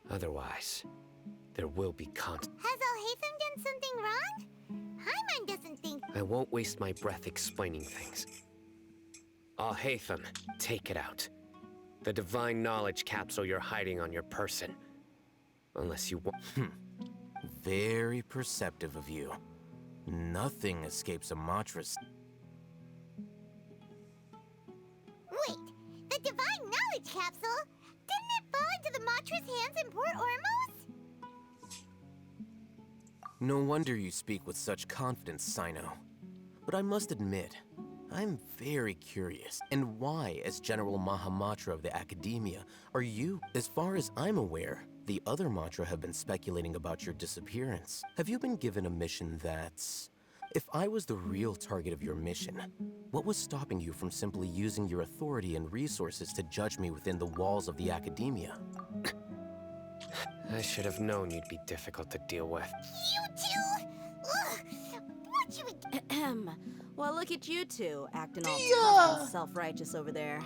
Otherwise, there will be Has Alhaitham done something wrong? Hyman doesn't think... I won't waste my breath explaining things. Alhaitham, take it out. The divine knowledge capsule you're hiding on your person. Unless you want... Very perceptive of you. Nothing escapes a Matra's. Wait, the divine knowledge capsule? Didn't it fall into the Matra's hands in Port Ormos? No wonder you speak with such confidence, Sino. But I must admit, I'm very curious. And why, as General Mahamatra of the Academia, are you? As far as I'm aware, the other Matra have been speculating about your disappearance. Have you been given a mission that's If I was the real target of your mission, what was stopping you from simply using your authority and resources to judge me within the walls of the academia? I should have known you'd be difficult to deal with. You two! Ugh! What should we... Ahem. Well, look at you two, acting all Dia! tough and self-righteous over there.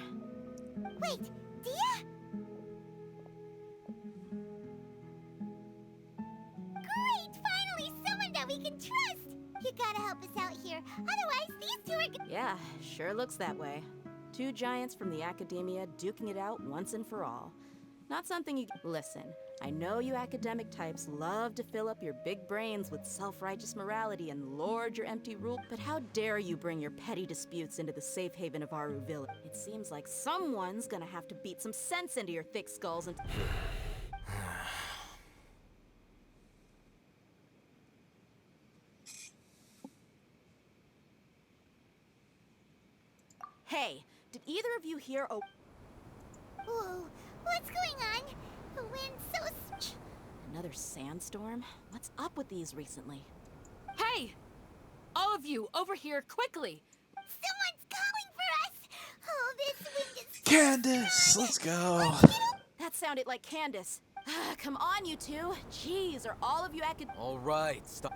Wait, Dia? Great! Finally, someone that we can trust! You gotta help us out here, otherwise these two are... Yeah, sure looks that way. Two giants from the academia duking it out once and for all. Not something you... Listen, I know you academic types love to fill up your big brains with self-righteous morality and lord your empty rule, but how dare you bring your petty disputes into the safe haven of Aru Village? It seems like someone's gonna have to beat some sense into your thick skulls and... Hey, did either of you hear a... Whoa, what's going on? The wind's so... Another sandstorm? What's up with these recently? Hey! All of you, over here, quickly! Someone's calling for us! Oh, this wind is... Candace, let's go. That sounded like Candace. Come on, you two. Jeez, are all of you All right, stop.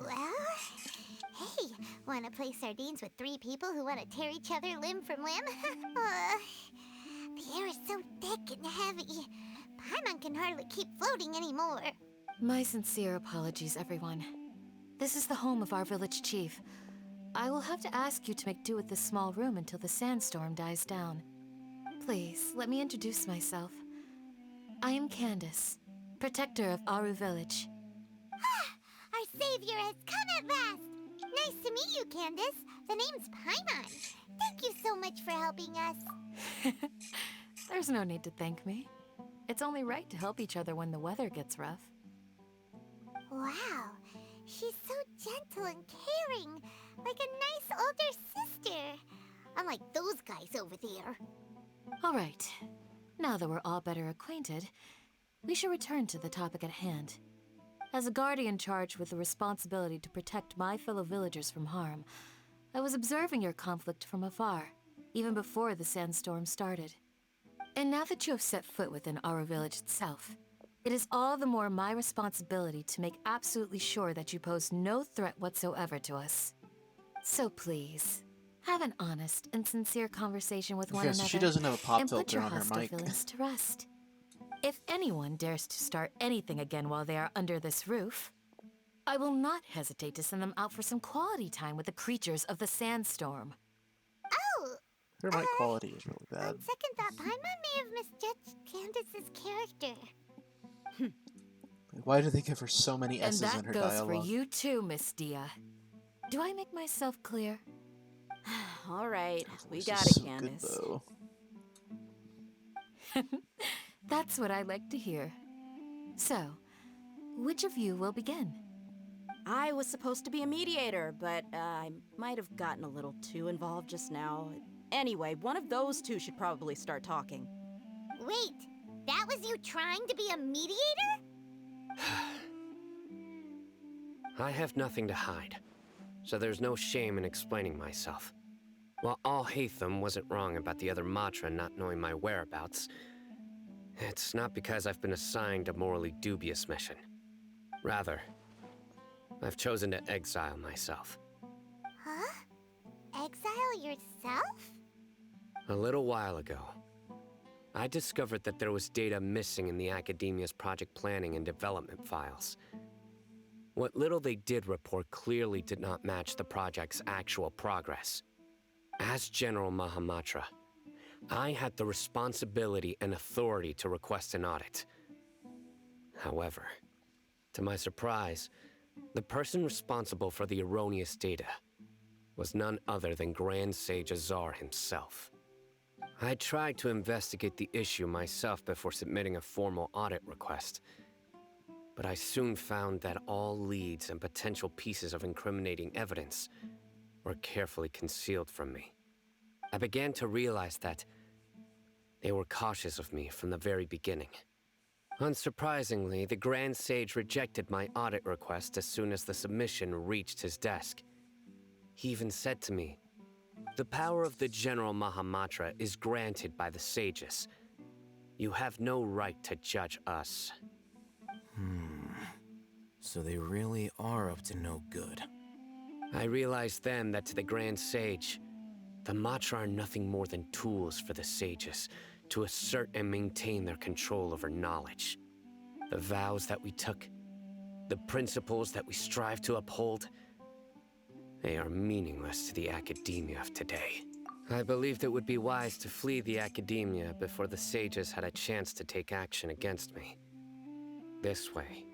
Well, hey, wanna play sardines with three people who wanna tear each other limb from limb? The air is so thick and heavy. Paimon can hardly keep floating anymore. My sincere apologies, everyone. This is the home of our village chief. I will have to ask you to make do with this small room until the sandstorm dies down. Please, let me introduce myself. I am Candace, protector of Aru Village. Our savior has come at last! Nice to meet you, Candace. The name's Paimon. Thank you so much for helping us. There's no need to thank me. It's only right to help each other when the weather gets rough. Wow, she's so gentle and caring, like a nice older sister. Unlike those guys over there. All right. Now that we're all better acquainted, we should return to the topic at hand. As a guardian charged with the responsibility to protect my fellow villagers from harm, I was observing your conflict from afar, even before the sandstorm started. And now that you have set foot within our village itself, it is all the more my responsibility to make absolutely sure that you pose no threat whatsoever to us. So please, have an honest and sincere conversation with one Okay, so another she doesn't have a pop and put filter your on her hostile mic. feelings to rest. If anyone dares to start anything again while they are under this roof, I will not hesitate to send them out for some quality time with the creatures of the sandstorm. Oh! Her mic quality is really bad. On second thought, Paimon may have misjudged Candace's character. Why do they give her so many And S's that in her goes dialogue? for you too, Miss Dia. Do I make myself clear? All right, we This got is it, so good, Candace. though. That's what I like to hear. So, which of you will begin? I was supposed to be a mediator, but I might have gotten a little too involved just now. Anyway, one of those two should probably start talking. Wait, that was you trying to be a mediator? I have nothing to hide, so there's no shame in explaining myself. While Al-Haytham wasn't wrong about the other Matra not knowing my whereabouts, it's not because I've been assigned a morally dubious mission. Rather, I've chosen to exile myself. Huh? Exile yourself? A little while ago, I discovered that there was data missing in the Academia's project planning and development files. What little they did report clearly did not match the project's actual progress. As General Mahamatra, I had the responsibility and authority to request an audit. However, to my surprise, the person responsible for the erroneous data was none other than Grand Sage Azar himself. I tried to investigate the issue myself before submitting a formal audit request, but I soon found that all leads and potential pieces of incriminating evidence were carefully concealed from me. I began to realize that they were cautious of me from the very beginning. Unsurprisingly, the Grand Sage rejected my audit request as soon as the submission reached his desk. He even said to me, "The power of the General Mahamatra is granted by the sages. You have no right to judge us." So they really are up to no good. I realized then that to the Grand Sage, the Matra are nothing more than tools for the sages to assert and maintain their control over knowledge. The vows that we took, the principles that we strive to uphold, they are meaningless to the academia of today. I believed it would be wise to flee the academia before the sages had a chance to take action against me. This way,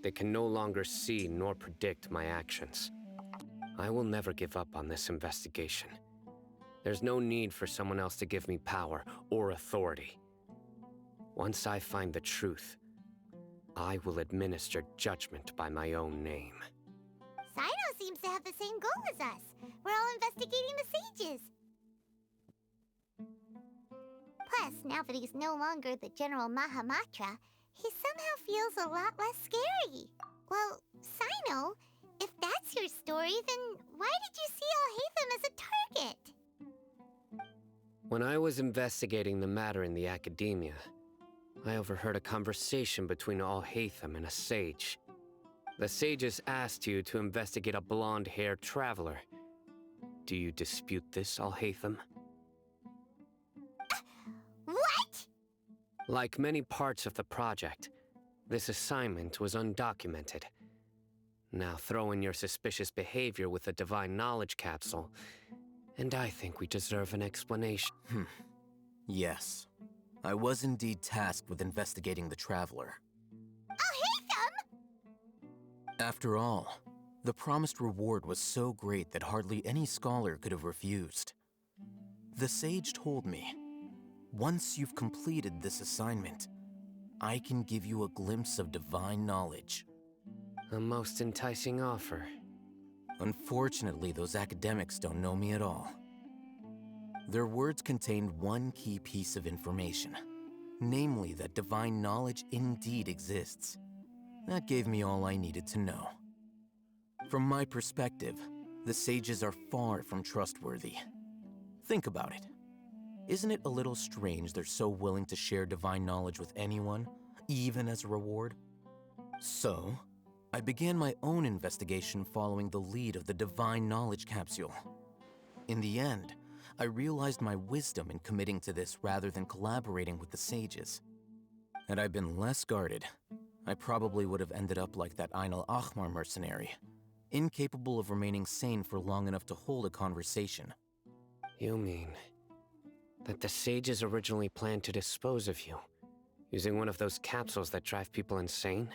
they can no longer see nor predict my actions. I will never give up on this investigation. There's no need for someone else to give me power or authority. Once I find the truth, I will administer judgment by my own name. Sino seems to have the same goal as us. We're all investigating the sages. Plus, now that he's no longer the General Mahamatra, he somehow feels a lot less scary. Well, Sino, if that's your story, then why did you see Alhaitham as a target? When I was investigating the matter in the academia, I overheard a conversation between Alhaitham and a sage. The sages asked you to investigate a blonde-haired traveler. Do you dispute this, Alhaitham? What? Like many parts of the project, this assignment was undocumented. Now throw in your suspicious behavior with the Divine Knowledge Capsule, and I think we deserve an explanation. Yes. I was indeed tasked with investigating the Traveler. Alhaitham! After all, the promised reward was so great that hardly any scholar could have refused. The sage told me, once you've completed this assignment, I can give you a glimpse of divine knowledge. A most enticing offer. Unfortunately, those academics don't know me at all. Their words contained one key piece of information, namely that divine knowledge indeed exists. That gave me all I needed to know. From my perspective, the sages are far from trustworthy. Think about it. Isn't it a little strange they're so willing to share divine knowledge with anyone, even as a reward? So, I began my own investigation following the lead of the Divine Knowledge Capsule. In the end, I realized my wisdom in committing to this rather than collaborating with the sages. Had I been less guarded, I probably would have ended up like that Ain al-Ahmar mercenary, incapable of remaining sane for long enough to hold a conversation. You mean that the sages originally planned to dispose of you, using one of those capsules that drive people insane?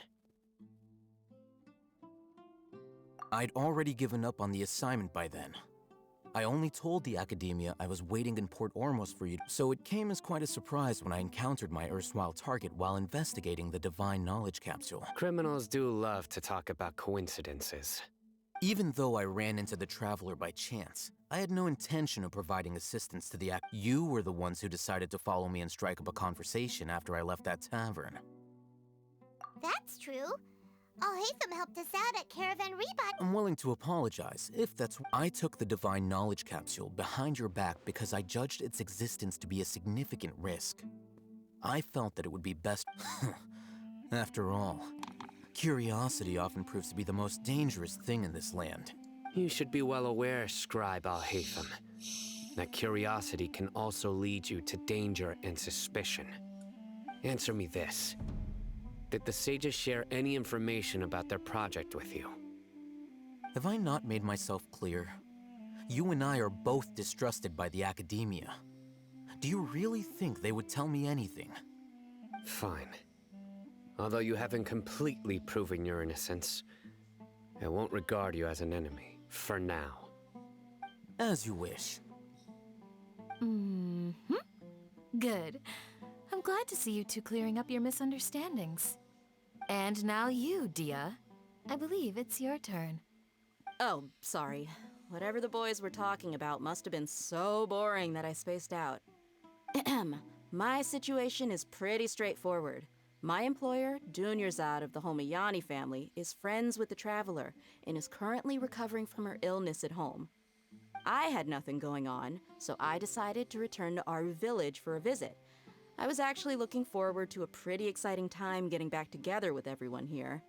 I'd already given up on the assignment by then. I only told the academia I was waiting in Port Ormos for you, so it came as quite a surprise when I encountered my erstwhile target while investigating the Divine Knowledge Capsule. Criminals do love to talk about coincidences. Even though I ran into the Traveler by chance, I had no intention of providing assistance to the You were the ones who decided to follow me and strike up a conversation after I left that tavern. That's true. Alhaitham helped us out at Caravan Rebot. I'm willing to apologize, if that's... I took the Divine Knowledge Capsule behind your back because I judged its existence to be a significant risk. I felt that it would be best... After all, curiosity often proves to be the most dangerous thing in this land. You should be well aware, Scribe Alhaitham, that curiosity can also lead you to danger and suspicion. Answer me this. Did the sages share any information about their project with you? Have I not made myself clear? You and I are both distrusted by the academia. Do you really think they would tell me anything? Fine. Although you haven't completely proven your innocence, I won't regard you as an enemy, for now. As you wish. Mm-hmm. Good. I'm glad to see you two clearing up your misunderstandings. And now you, Dia. I believe it's your turn. Oh, sorry. Whatever the boys were talking about must have been so boring that I spaced out. My situation is pretty straightforward. My employer, Dunyarzad of the Homayani family, is friends with the Traveler and is currently recovering from her illness at home. I had nothing going on, so I decided to return to Aru Village for a visit. I was actually looking forward to a pretty exciting time getting back together with everyone here.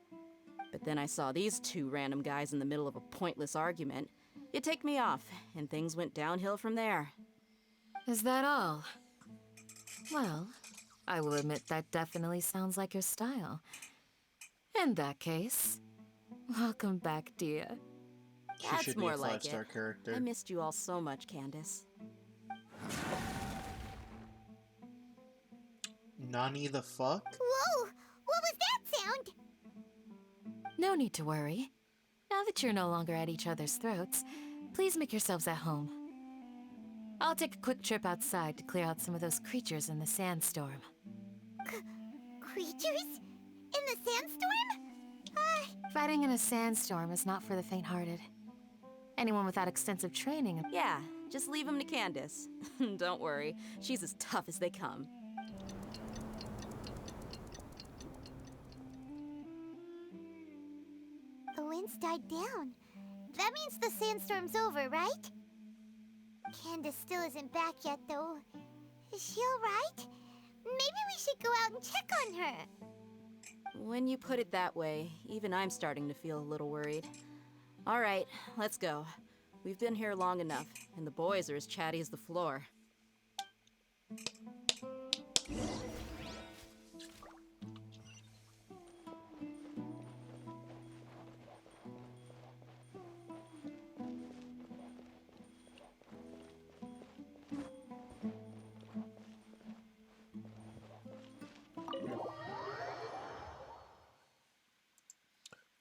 But then I saw these two random guys in the middle of a pointless argument. It ticked me off, and things went downhill from there. Is that all? Well, I will admit that definitely sounds like your style. In that case, welcome back, Dia. She That's should be more a like five-star it. character. I missed you all so much, Candace. Nani the fuck? Whoa! What was that sound? No need to worry. Now that you're no longer at each other's throats, please make yourselves at home. I'll take a quick trip outside to clear out some of those creatures in the sandstorm. Creatures? In the sandstorm? Fighting in a sandstorm is not for the faint-hearted. Anyone without extensive training... Yeah, just leave him to Candace. Don't worry, she's as tough as they come. The wind's died down. That means the sandstorm's over, right? Candace still isn't back yet, though. Is she alright? Maybe we should go out and check on her. When you put it that way, even I'm starting to feel a little worried. All right, let's go. We've been here long enough, and the boys are as chatty as the floor.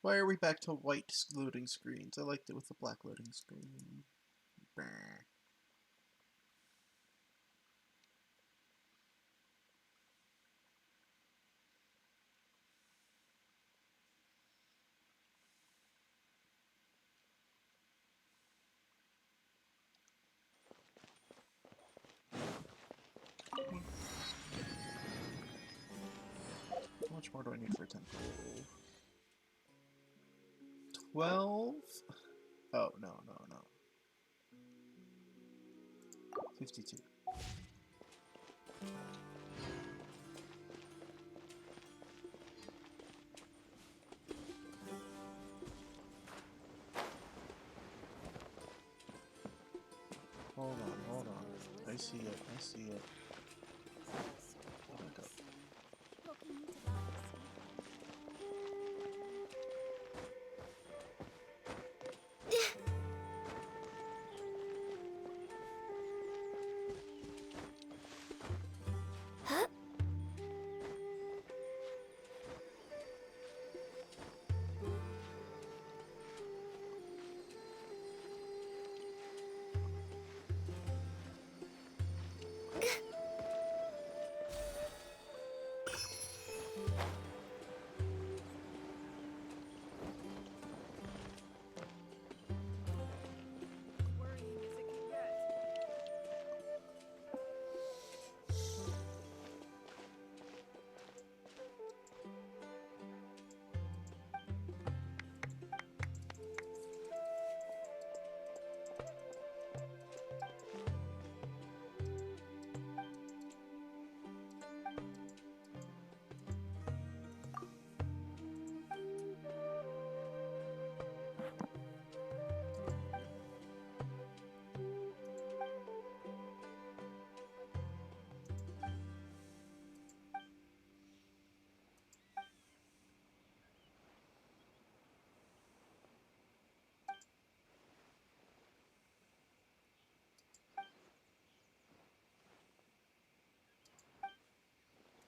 Why are we back to white loading screens? I liked it with the black loading screen. Brr. How much more do I need for a temple? 12? Oh, no. 52. Hold on. I see it. Oh my god.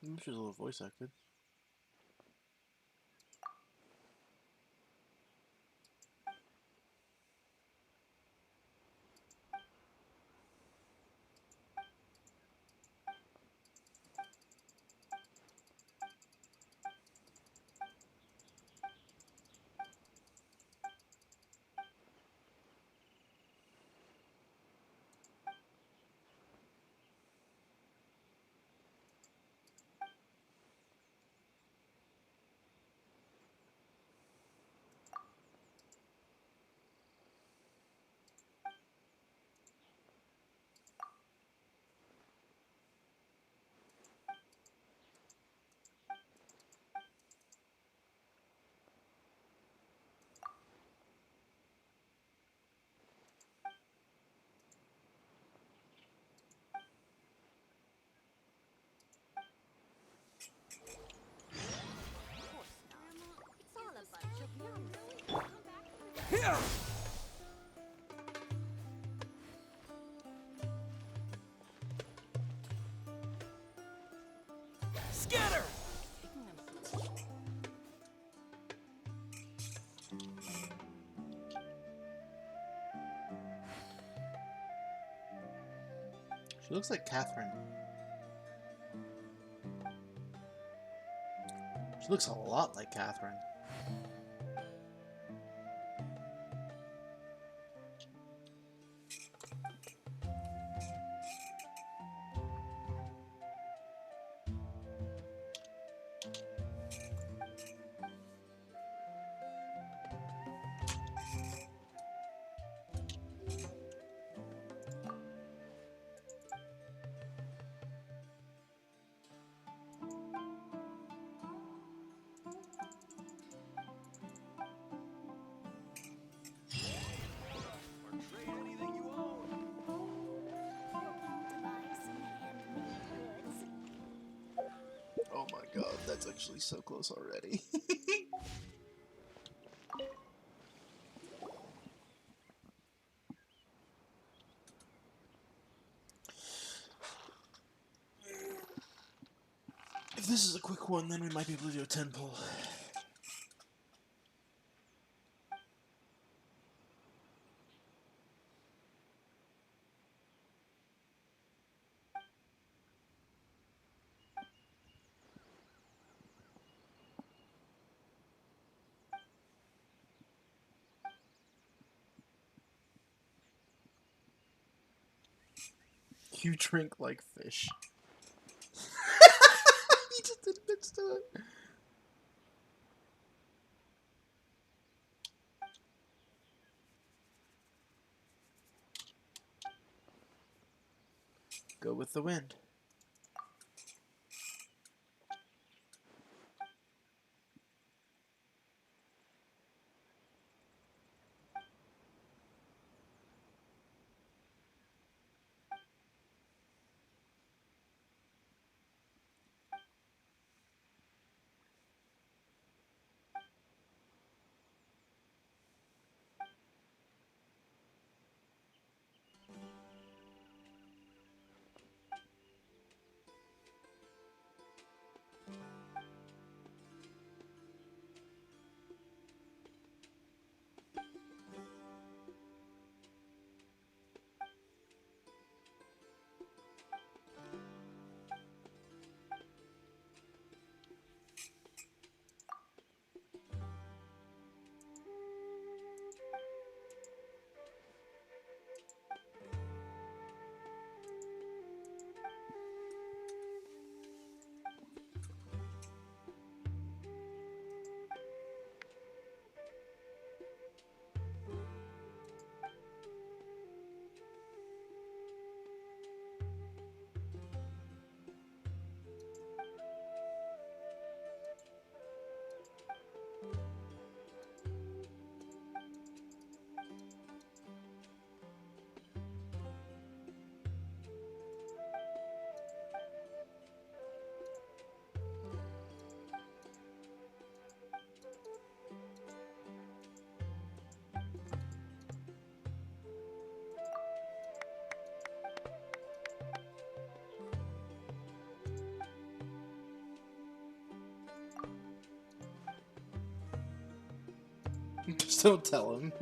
Maybe she's a little voice acted. Scatter! She looks like Catherine. She looks a lot like Catherine. Oh my god, that's actually so close already. If this is a quick one, then we might be able to do a 10 pull. You drink like fish. He just admits to it. Go with the wind. Just don't tell him.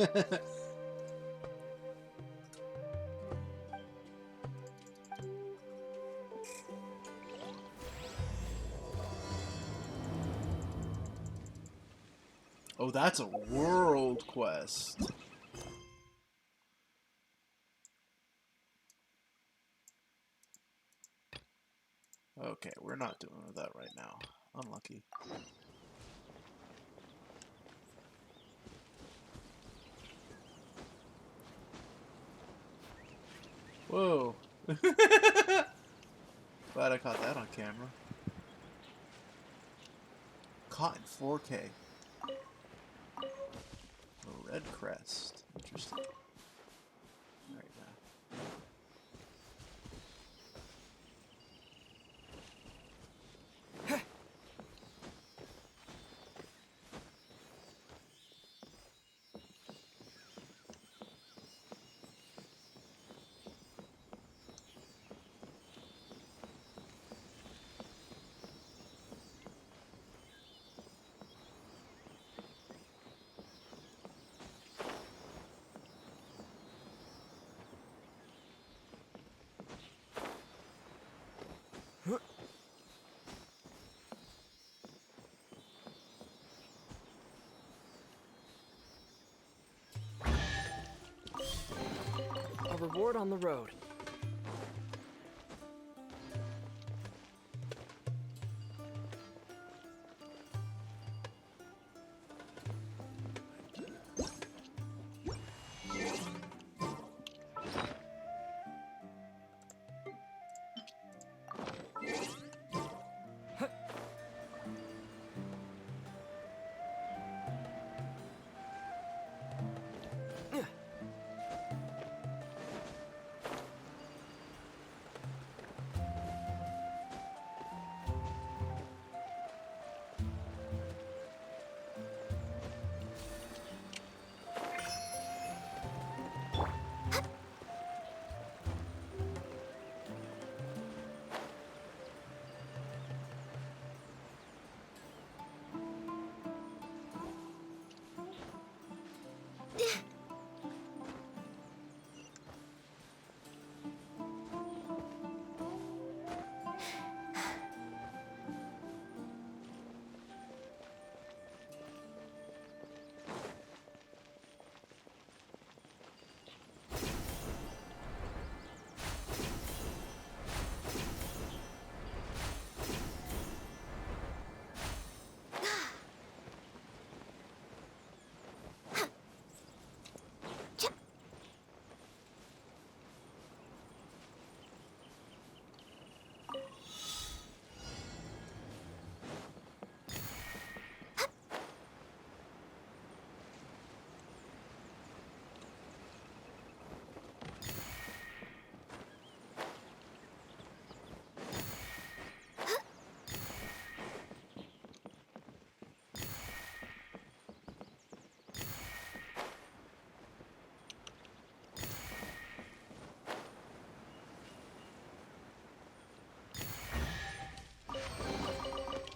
Oh, that's a world quest. Okay, we're not doing that right now. Unlucky. Whoa. Glad I caught that on camera. Caught in 4K. A red crest. Interesting. Alright now. A reward on the road.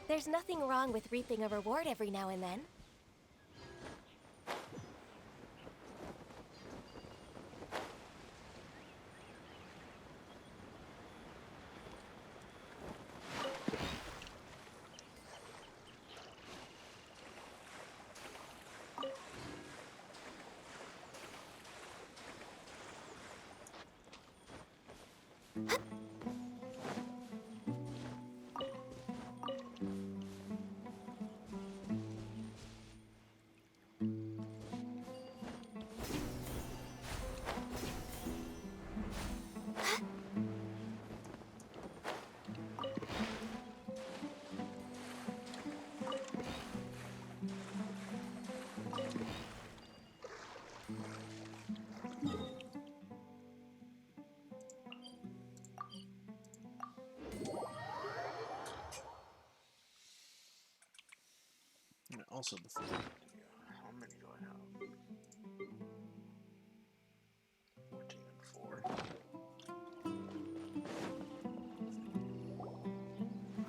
There's nothing wrong with reaping a reward every now and then. Also, before how many do I have? 14 and 4.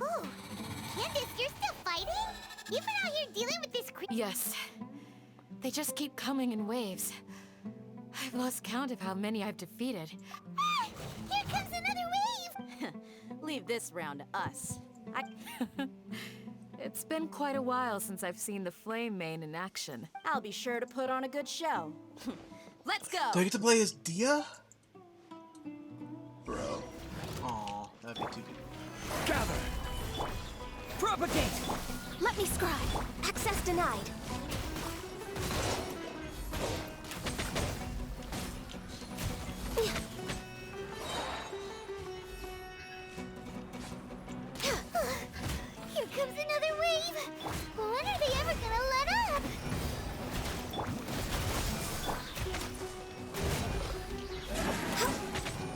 Oh, Candace, you're still fighting? You've been out here dealing with this Yes. They just keep coming in waves. I've lost count of how many I've defeated. Ah! Here comes another wave! Leave this round to us. It's been quite a while since I've seen the Flame Main in action. I'll be sure to put on a good show. Let's go! Do I get to play as Dia? Bro. Aw, that'd be too good. Gather! Propagate! Let me scribe. Access denied. Here comes another wave! When are they ever gonna let up?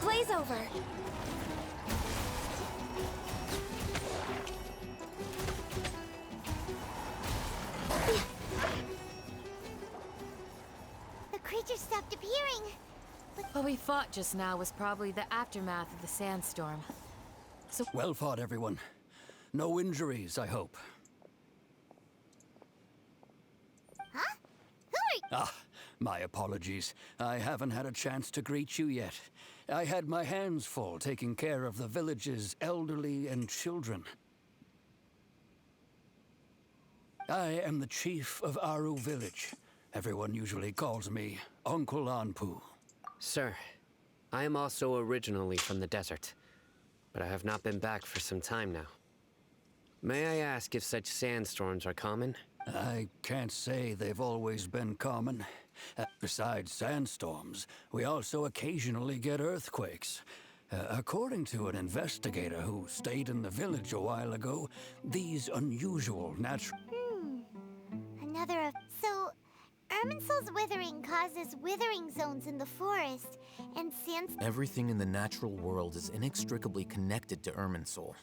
Glaze over. The creature stopped appearing. What we fought just now was probably the aftermath of the sandstorm. So Well fought, everyone. No injuries, I hope. Huh? Who are you? Ah, my apologies. I haven't had a chance to greet you yet. I had my hands full taking care of the village's elderly and children. I am the chief of Aru village. Everyone usually calls me Uncle Anpu. Sir, I am also originally from the desert, but I have not been back for some time now. May I ask if such sandstorms are common? I can't say they've always been common. Besides sandstorms, we also occasionally get earthquakes. According to an investigator who stayed in the village a while ago, these unusual natural... Another of... So, Irminsul's withering causes withering zones in the forest, and sands... Everything in the natural world is inextricably connected to Irminsul.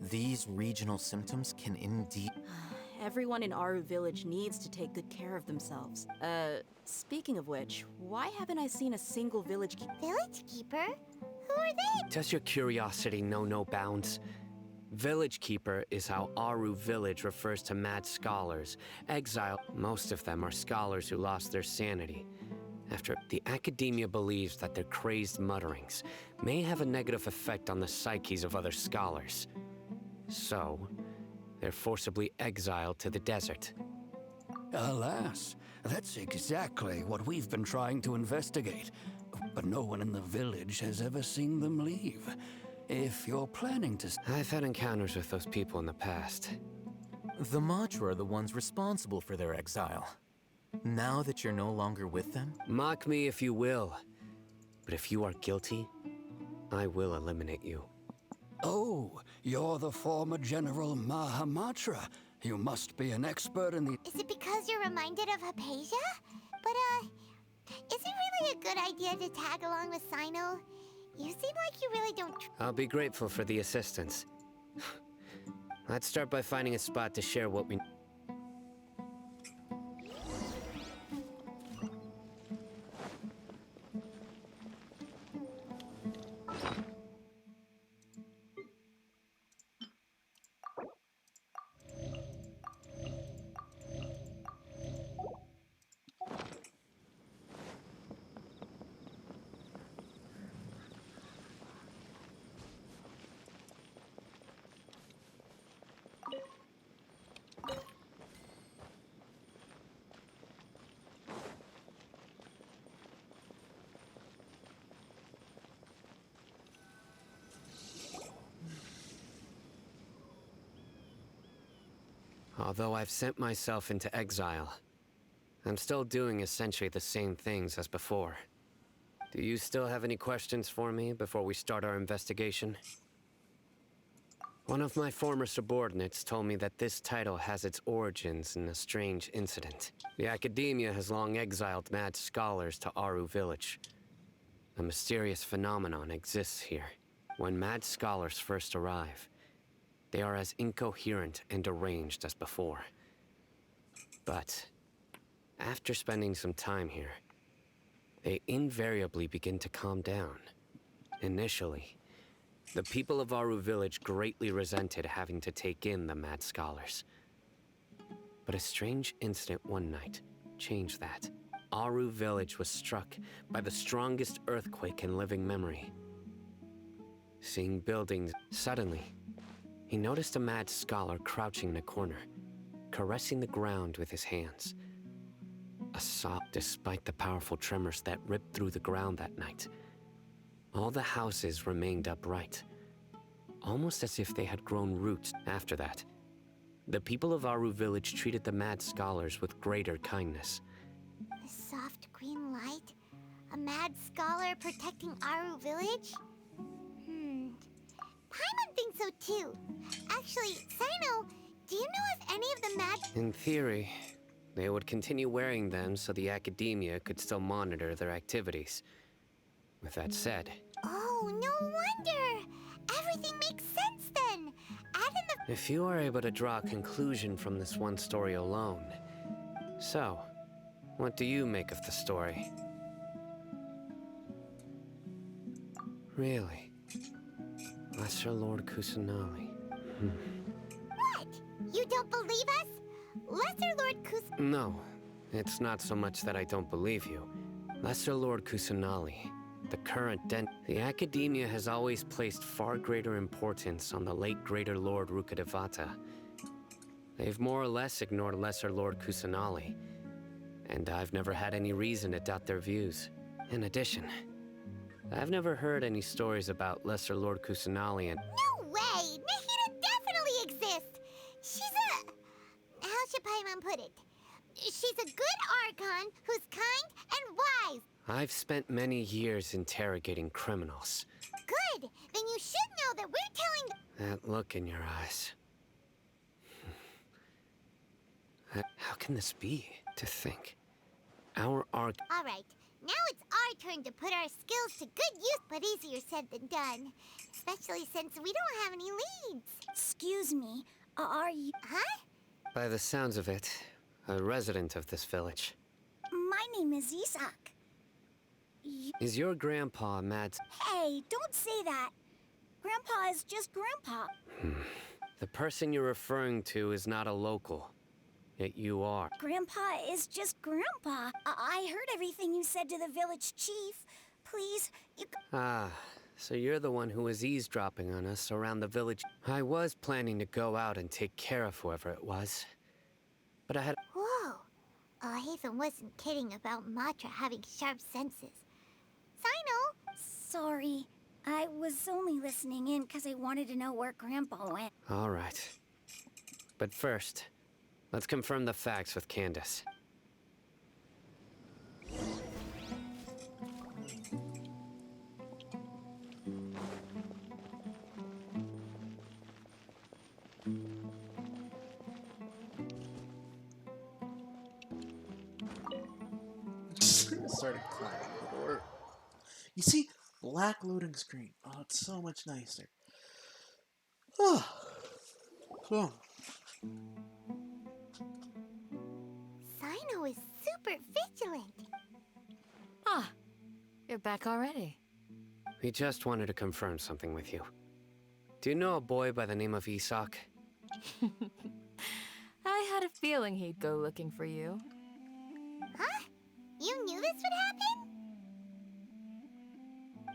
These regional symptoms can indeed... Everyone in Aru village needs to take good care of themselves. Speaking of which, why haven't I seen a single village Village keeper? Who are they? Does your curiosity know no bounds? Village Keeper is how Aru village refers to mad scholars. Exile, most of them are scholars who lost their sanity. After the academia believes that their crazed mutterings may have a negative effect on the psyches of other scholars. So, they're forcibly exiled to the desert. Alas, that's exactly what we've been trying to investigate. But no one in the village has ever seen them leave. If you're planning to... I've had encounters with those people in the past. The Matra are the ones responsible for their exile. Now that you're no longer with them? Mock me if you will, but if you are guilty, I will eliminate you. Oh, you're the former General Mahamatra. You must be an expert in the... Is it because you're reminded of Hypatia? But, is it really a good idea to tag along with Sino? You seem like you really don't... I'll be grateful for the assistance. Let's start by finding a spot to share what we... Although I've sent myself into exile, I'm still doing essentially the same things as before. Do you still have any questions for me before we start our investigation? One of my former subordinates told me that this title has its origins in a strange incident. The Academia has long exiled mad scholars to Aru village. A mysterious phenomenon exists here. When mad scholars first arrive, they are as incoherent and deranged as before. But after spending some time here, they invariably begin to calm down. Initially, the people of Aru village greatly resented having to take in the mad scholars. But a strange incident one night change that. Aru village was struck by the strongest earthquake in living memory. Seeing buildings, suddenly, he noticed a mad scholar crouching in a corner, caressing the ground with his hands. A sob, despite the powerful tremors that ripped through the ground that night. All the houses remained upright, almost as if they had grown roots after that. The people of Aru village treated the mad scholars with greater kindness. The soft green light? A mad scholar protecting Aru village? Paimon thinks so too. Actually, Sino, do you know if any of the mad... In theory, they would continue wearing them so the academia could still monitor their activities. With that said... Oh, no wonder! Everything makes sense then! Add in the... If you are able to draw a conclusion from this one story alone... So, what do you make of the story? Really? Lesser Lord Kusanali. What? You don't believe us? Lesser Lord No, it's not so much that I don't believe you. Lesser Lord Kusanali, the current the academia has always placed far greater importance on the late Greater Lord Rukkhadevata. They've more or less ignored Lesser Lord Kusanali, and I've never had any reason to doubt their views. In addition, I've never heard any stories about Lesser Lord Kusanali and... No way! Nahida definitely exists! She's a... How should Paimon put it? She's a good Archon who's kind and wise. I've spent many years interrogating criminals. Good! Then you should know that we're telling... That look in your eyes. How can this be? To think. Our Arch... Alright, now it's our turn to put our skills to good use, but easier said than done. Especially since we don't have any leads. Excuse me, are you... Huh? By the sounds of it, a resident of this village. My name is Isak. Is your grandpa mad? Hey, don't say that. Grandpa is just Grandpa. The person you're referring to is not a local. Yet you are. Grandpa is just Grandpa. I heard everything you said to the village chief. Please, you... Ah, so you're the one who was eavesdropping on us around the village. I was planning to go out and take care of whoever it was. But I had... Whoa. Hatham wasn't kidding about Matra having sharp senses. Sino! Sorry. I was only listening in because I wanted to know where Grandpa went. All right. But first, let's confirm the facts with Candace. Started climbing the door. You see, black loading screen. Oh, it's so much nicer. Oh. So. Sino is super vigilant. Ah, you're back already. We just wanted to confirm something with you. Do you know a boy by the name of Isak? I had a feeling he'd go looking for you. Huh? You knew this would happen?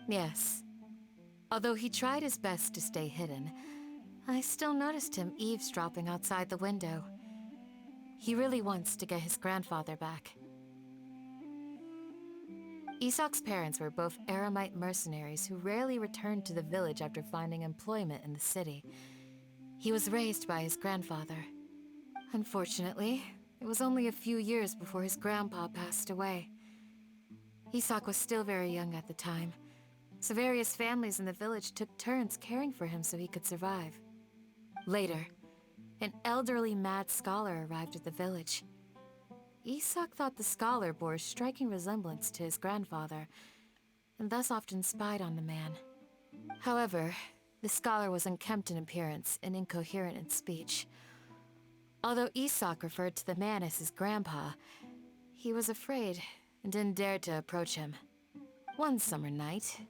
Yes. Although he tried his best to stay hidden, I still noticed him eavesdropping outside the window. He really wants to get his grandfather back. Isak's parents were both Aramite mercenaries who rarely returned to the village after finding employment in the city. He was raised by his grandfather. Unfortunately, it was only a few years before his grandpa passed away. Isak was still very young at the time, so various families in the village took turns caring for him so he could survive. Later, an elderly mad scholar arrived at the village. Isak thought the scholar bore a striking resemblance to his grandfather, and thus often spied on the man. However, the scholar was unkempt in appearance and incoherent in speech. Although Isak referred to the man as his grandpa, he was afraid and didn't dare to approach him. One summer night,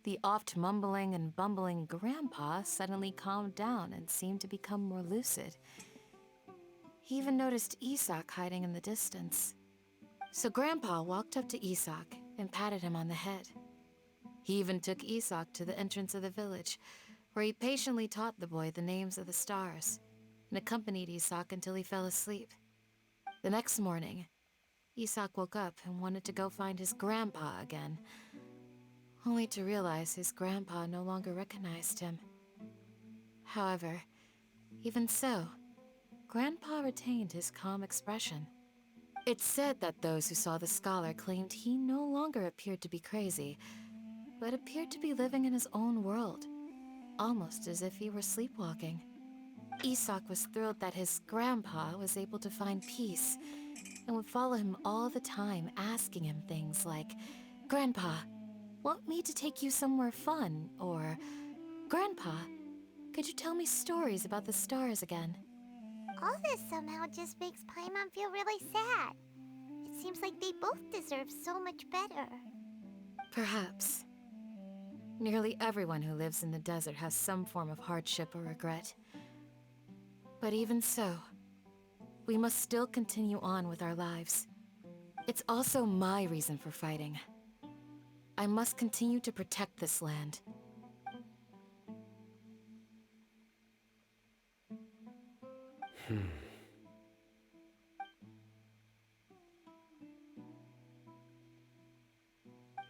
the oft mumbling and bumbling grandpa suddenly calmed down and seemed to become more lucid. He even noticed Isak hiding in the distance. So Grandpa walked up to Isak and patted him on the head. He even took Isak to the entrance of the village, where he patiently taught the boy the names of the stars, and accompanied Isak until he fell asleep. The next morning, Isak woke up and wanted to go find his grandpa again, only to realize his grandpa no longer recognized him. However, even so, Grandpa retained his calm expression. It's said that those who saw the scholar claimed he no longer appeared to be crazy, but appeared to be living in his own world, almost as if he were sleepwalking. Isak was thrilled that his grandpa was able to find peace, and would follow him all the time, asking him things like, "Grandpa, want me to take you somewhere fun?" Or, "Grandpa, could you tell me stories about the stars again?" All this somehow just makes Paimon feel really sad. It seems like they both deserve so much better. Perhaps. Nearly everyone who lives in the desert has some form of hardship or regret. But even so, we must still continue on with our lives. It's also my reason for fighting. I must continue to protect this land.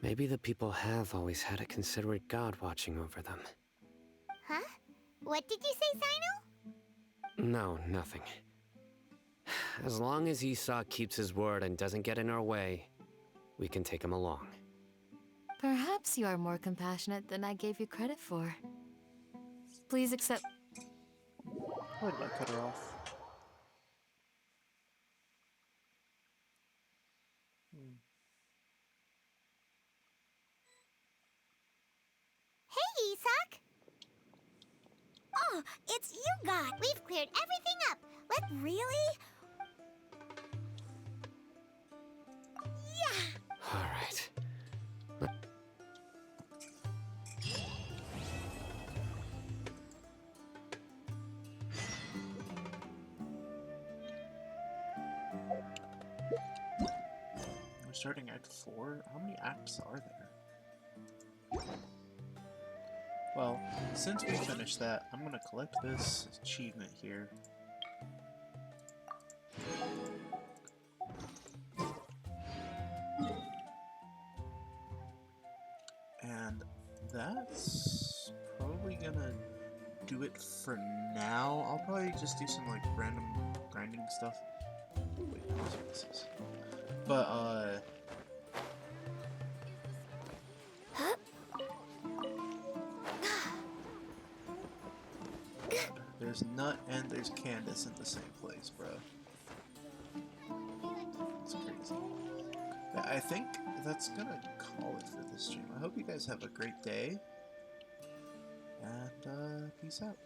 Maybe the people have always had a considerate god watching over them. Huh? What did you say, Sino? No, nothing. As long as Isak keeps his word and doesn't get in our way, we can take him along. Perhaps you are more compassionate than I gave you credit for. Please accept... Why did I cut her off? Hey, Isak! Oh, it's you, God! We've cleared everything up. Really? Yeah! All right. We're starting Act 4? How many acts are there? Well, since we finished that, I'm gonna collect this achievement here. And that's probably gonna do it for now. I'll probably just do some like random grinding stuff. Wait, I don't know what this is. But there's Nut and there's Candace in the same place, bro. It's crazy. But I think that's gonna call it for this stream. I hope you guys have a great day. And peace out.